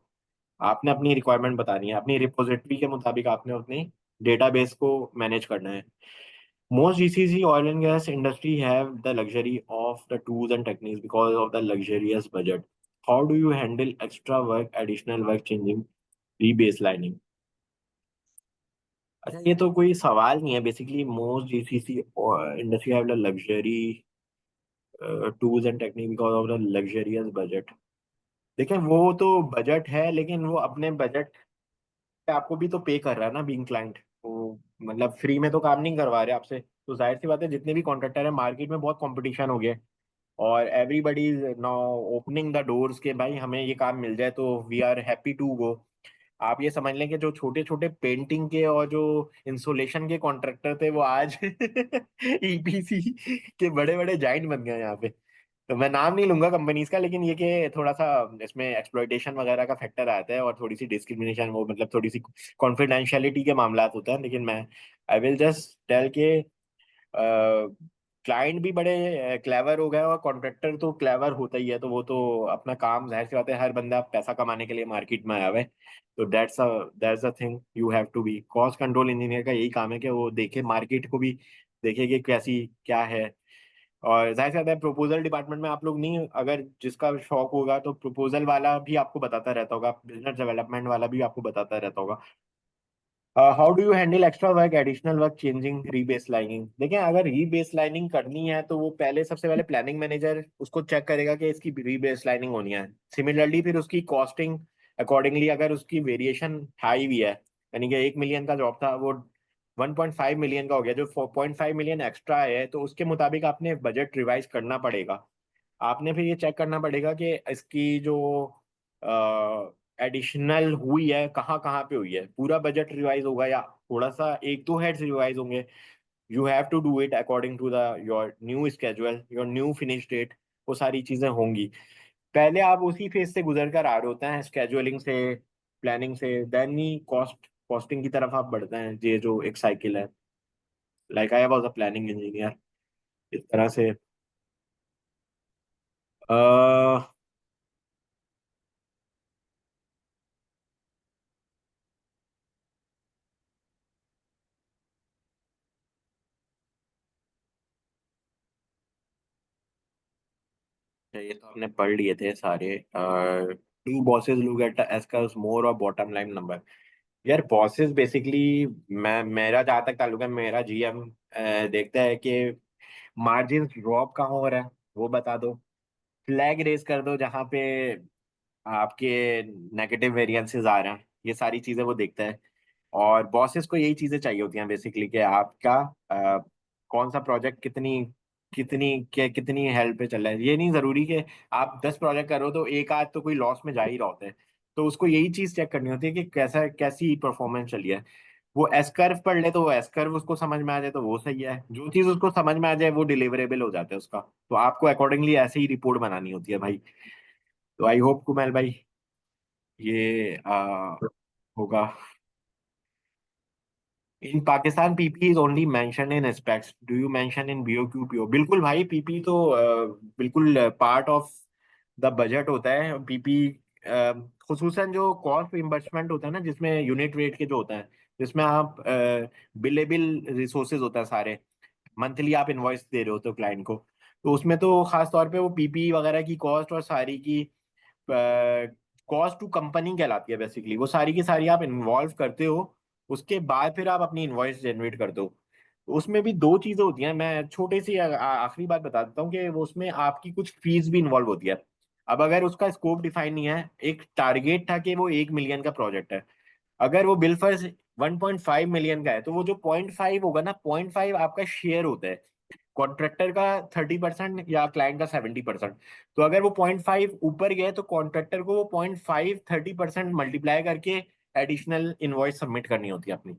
Speaker 1: आपने अपनी रिक्वायरमेंट बतानी है, अपनी रिपोजिटरी के मुताबिक आपने अपनी डेटाबेस को मैनेज करना है। Most GCC oil and gas industry have the luxury of the tools and techniques because of the luxurious budget. How do you handle extra work, additional work, changing, rebaselining? अच्छा, ये तो कोई सवाल नहीं है, basically most GCC industry have the luxury tools and technique because of the luxurious budget. देखिए, वो तो बजट है, लेकिन वो अपने बजट पे आपको भी तो पे कर रहा है ना, बीइंग क्लाइंट। वो मतलब फ्री में तो काम नहीं करवा रहे आपसे, तो जाहिर सी बात है जितने भी कॉन्ट्रैक्टर है, मार्केट में बहुत कंपटीशन हो गया है, और everybody is now opening the doors के भाई हमें ये काम मिल जाए तो we are happy to go. आप ये समझ लें कि जो छोटे छोटे पेंटिंग के और जो इंसुलेशन के कॉन्ट्रैक्टर थे वो आज ईपीसी के बड़े बड़े जाइंट बन गए हैं यहाँ पे। तो मैं नाम नहीं लूंगा कंपनीज का, लेकिन ये कि थोड़ा सा इसमें एक्सप्लॉइटेशन वगैरह का फैक्टर आता है और थोड़ी सी डिस्क्रिमिनेशन, वो मतलब थोड़ी सी कॉन्फिडेंशियलिटी के मामला होते हैं। लेकिन मैं आई विल जस्ट टेल के क्लाइंट भी बड़े क्लेवर हो गए और कॉन्ट्रैक्टर तो क्लेवर होता ही है, तो वो तो अपना काम, जाहिर सी बात है, हर बंदा पैसा कमाने के लिए मार्केट में आया हुआ है। तो that's a thing you have to be. Cost control engineer का यही काम है कि वो देखे मार्केट को भी, देखे कि कैसी क्या है। और जाहिर सी बात है प्रपोजल डिपार्टमेंट में आप लोग नहीं, अगर जिसका शौक होगा तो प्रपोजल वाला भी आपको बताता रहता होगा, बिजनेस डेवलपमेंट वाला भी आपको बताता रहता होगा। How do you handle extra work, additional work, changing, rebase lining. देखिए अगर रीबेस लाइनिंग करनी है तो वो पहले, सबसे पहले प्लानिंग मैनेजर उसको चेक करेगा कि इसकी रीबेस लाइनिंग होनी है। सिमिलरली फिर उसकी कॉस्टिंग अकॉर्डिंगली, अगर उसकी वेरिएशन हाई भी है, यानी कि 1 मिलियन का जॉब था वो 1.5 मिलियन का हो गया, जो 4.5 मिलियन एक्स्ट्रा है, तो उसके मुताबिक आपने बजट रिवाइज करना पड़ेगा। आपने फिर ये चेक करना पड़ेगा कि इसकी जो एडिशनल हुई है कहाँ कहाँ पे हुई है, पूरा बजट रिवाइज होगा या थोड़ा सा एक दो हेड्स रिवाइज होंगे। You have to do it according to the your new schedule, your new finish date. वो सारी चीजें होंगी। पहले आप उसी फेज से गुजर कर आ रहे होते हैं, स्केड्यूलिंग से, प्लानिंग से, देन ही कॉस्टिंग की तरफ आप बढ़ते हैं। ये जो एक साइकिल है, like I was a planning engineer, इस तरह से। अह ये तो हमने पढ़ लिए थे सारे। टू बॉसेस लुक एट एस्कर्स मोर और बॉटम लाइन नंबर। यार बॉसेस बेसिकली, मेरा जहाँ तक ताल्लुक है, मेरा जीएम देखता है कि मार्जिन ड्रॉप कहाँ हो रहा है वो बता दो, फ्लैग रेस कर दो जहाँ पे आपके नेगेटिव वेरिएंसेस आ रहे हैं, ये सारी चीजें वो देखता है। और बॉसेस को यही चीजें चाहिए होती हैं बेसिकली, कि आपका अ, कौन सा प्रोजेक्ट कितनी हेल्प पे चल रहा है। ये नहीं जरूरी कि आप 10 प्रोजेक्ट करो तो एक आध तो कोई लॉस में जा ही रहा होता है। तो उसको यही चीज चेक करनी होती है कि कैसा कैसी परफॉर्मेंस चली है। वो एस कर्व पढ़ ले तो वो एस कर्व उसको समझ में आ जाए तो वो सही है, जो चीज उसको समझ में आ जाए वो डिलीवरेबल हो जाता है उसका। तो आपको अकॉर्डिंगली ऐसे ही रिपोर्ट बनानी होती है भाई। तो आई होप कुमेल भाई ये होगा। In Pakistan PP is only mention in aspects, do you mention in BOQ PO. बिल्कुल भाई, पीपी तो बिल्कुल पार्ट ऑफ द बजट होता है। पीपी खुसूसन जो कॉस्ट रिम्बर्समेंट होता है ना, जिसमें यूनिट रेट के जो होता है, जिसमें आप बिलेबल रिसोर्सेज होता है सारे, मंथली आप इनवॉइस दे रहे हो तो क्लाइंट को, तो उसमें तो खास तौर पे वो पीपी वगैरह की कॉस्ट और सारी की कॉस्ट टू कंपनी कहलाती है बेसिकली। वो सारी की सारी आप इन्वॉल्व करते हो, उसके बाद फिर आप अपनी इनवॉइस जनरेट करते हो। तो उसमें भी दो चीजें होती हैं। मैं छोटे सी आखिरी बात बता देता हूँ कि वो उसमें आपकी कुछ फीस भी इन्वॉल्व होती है। अब अगर उसका स्कोप डिफाइन नहीं है, एक टारगेट था कि वो 1 मिलियन का प्रोजेक्ट है, अगर वो बिल फर्ज 1.5 मिलियन का है, तो वो जो 0.5 होगा ना, 0.5 आपका शेयर होता है, कॉन्ट्रैक्टर का 30% या क्लाइंट का 70%। तो अगर वो 0.5 ऊपर गए तो कॉन्ट्रैक्टर को वो 0.5 30% मल्टीप्लाई करके एडिशनल इनवॉइस सबमिट करनी होती है अपनी।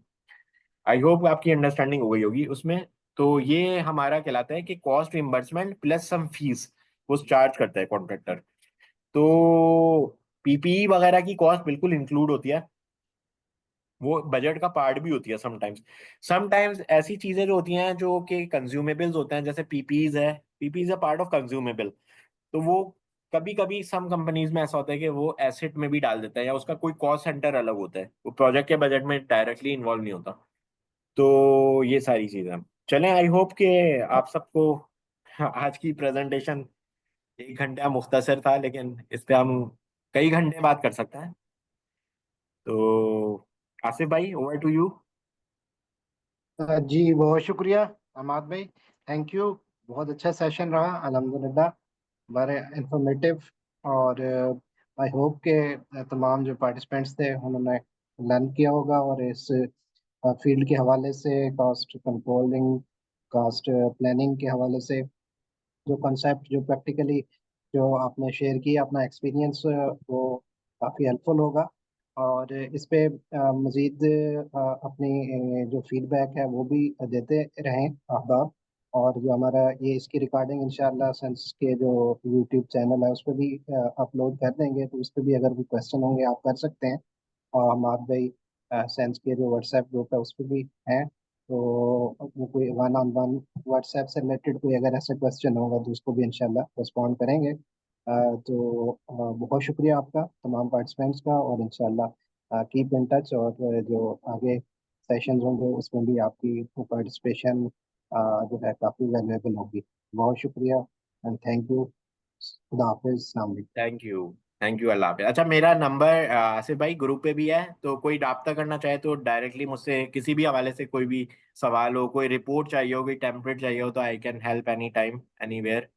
Speaker 1: आई होप आपकी अंडरस्टैंडिंग हो गई होगी उसमें। तो ये हमारा कहलाता है कि कॉस्ट रिम्बर्समेंट प्लस सम फीस वो चार्ज करता है कॉन्ट्रैक्टर। तो पीपीई वगैरह की कॉस्ट बिल्कुल इंक्लूड होती है, वो बजट का पार्ट भी होती है समटाइम्स। समटाइम्स ऐसी चीजें जो होती हैं जो कि कंज्यूमेबल्स होते हैं, जैसे पीपीज है, पीपीज है पार्ट ऑफ कंज्यूमेबल, तो वो कभी कभी सम कंपनीज में ऐसा होता है कि वो एसेट में भी डाल देता है, या उसका कोई कॉस्ट सेंटर अलग होता है, वो प्रोजेक्ट के बजट में डायरेक्टली इन्वॉल्व नहीं होता। तो ये सारी चीजें चलें। आई होप कि आप सबको आज की प्रेजेंटेशन, 1 घंटा मुख्तसर था लेकिन इस पे हम कई घंटे बात कर सकते हैं। तो आसिफ भाई, ओवर टू यू।
Speaker 2: जी बहुत शुक्रिया अमाद भाई, थैंक यू। बहुत अच्छा सेशन रहा अल्हम्दुलिल्लाह, बड़े इंफॉर्मेटिव। और आई होप के तमाम जो पार्टिसिपेंट्स थे उन्होंने लर्न किया होगा, और इस फील्ड के हवाले से, कॉस्ट कंट्रोलिंग, कॉस्ट प्लानिंग के हवाले से जो कॉन्सेप्ट, जो प्रैक्टिकली जो आपने शेयर किया अपना एक्सपीरियंस, वो काफ़ी हेल्पफुल होगा। और इस पे मज़ीद अपनी जो फीडबैक है वो भी देते रहें अहबाब। और जो हमारा ये इसकी रिकॉर्डिंग इंशाल्लाह सेंस के जो यूट्यूब चैनल है उस पर भी अपलोड कर देंगे, तो उस पर भी अगर कोई क्वेश्चन होंगे आप कर सकते हैं। और हमारे भाई सेंस के जो व्हाट्सएप ग्रुप है उस पर भी हैं, तो वो कोई वन ऑन वन व्हाट्सएप से रिलेटेड कोई अगर ऐसा क्वेश्चन होगा तो उसको भी इंशाल्लाह रिस्पॉन्ड करेंगे। तो बहुत शुक्रिया आपका तमाम पार्टिसिपेंट्स का, और इंशाल्लाह कीप इन टच, और जो आगे सेशंस होंगे उसमें भी आपकी पार्टिसिपेशन जो है काफ़ी वैल्यूएबल होगी। बहुत शुक्रिया एंड थैंक यू। खुदा हाफिज, अस्सलाम वालेकुम।
Speaker 1: Thank you. थैंक यू, अल्लाह हाफिज। अच्छा, मेरा नंबर आसिफ भाई ग्रुप पे भी है, तो कोई राब्ता करना चाहे तो डायरेक्टली मुझसे किसी भी हवाले से कोई भी सवाल हो, कोई रिपोर्ट चाहिए हो, कोई टेम्पलेट चाहिए हो, तो I can help any time any where.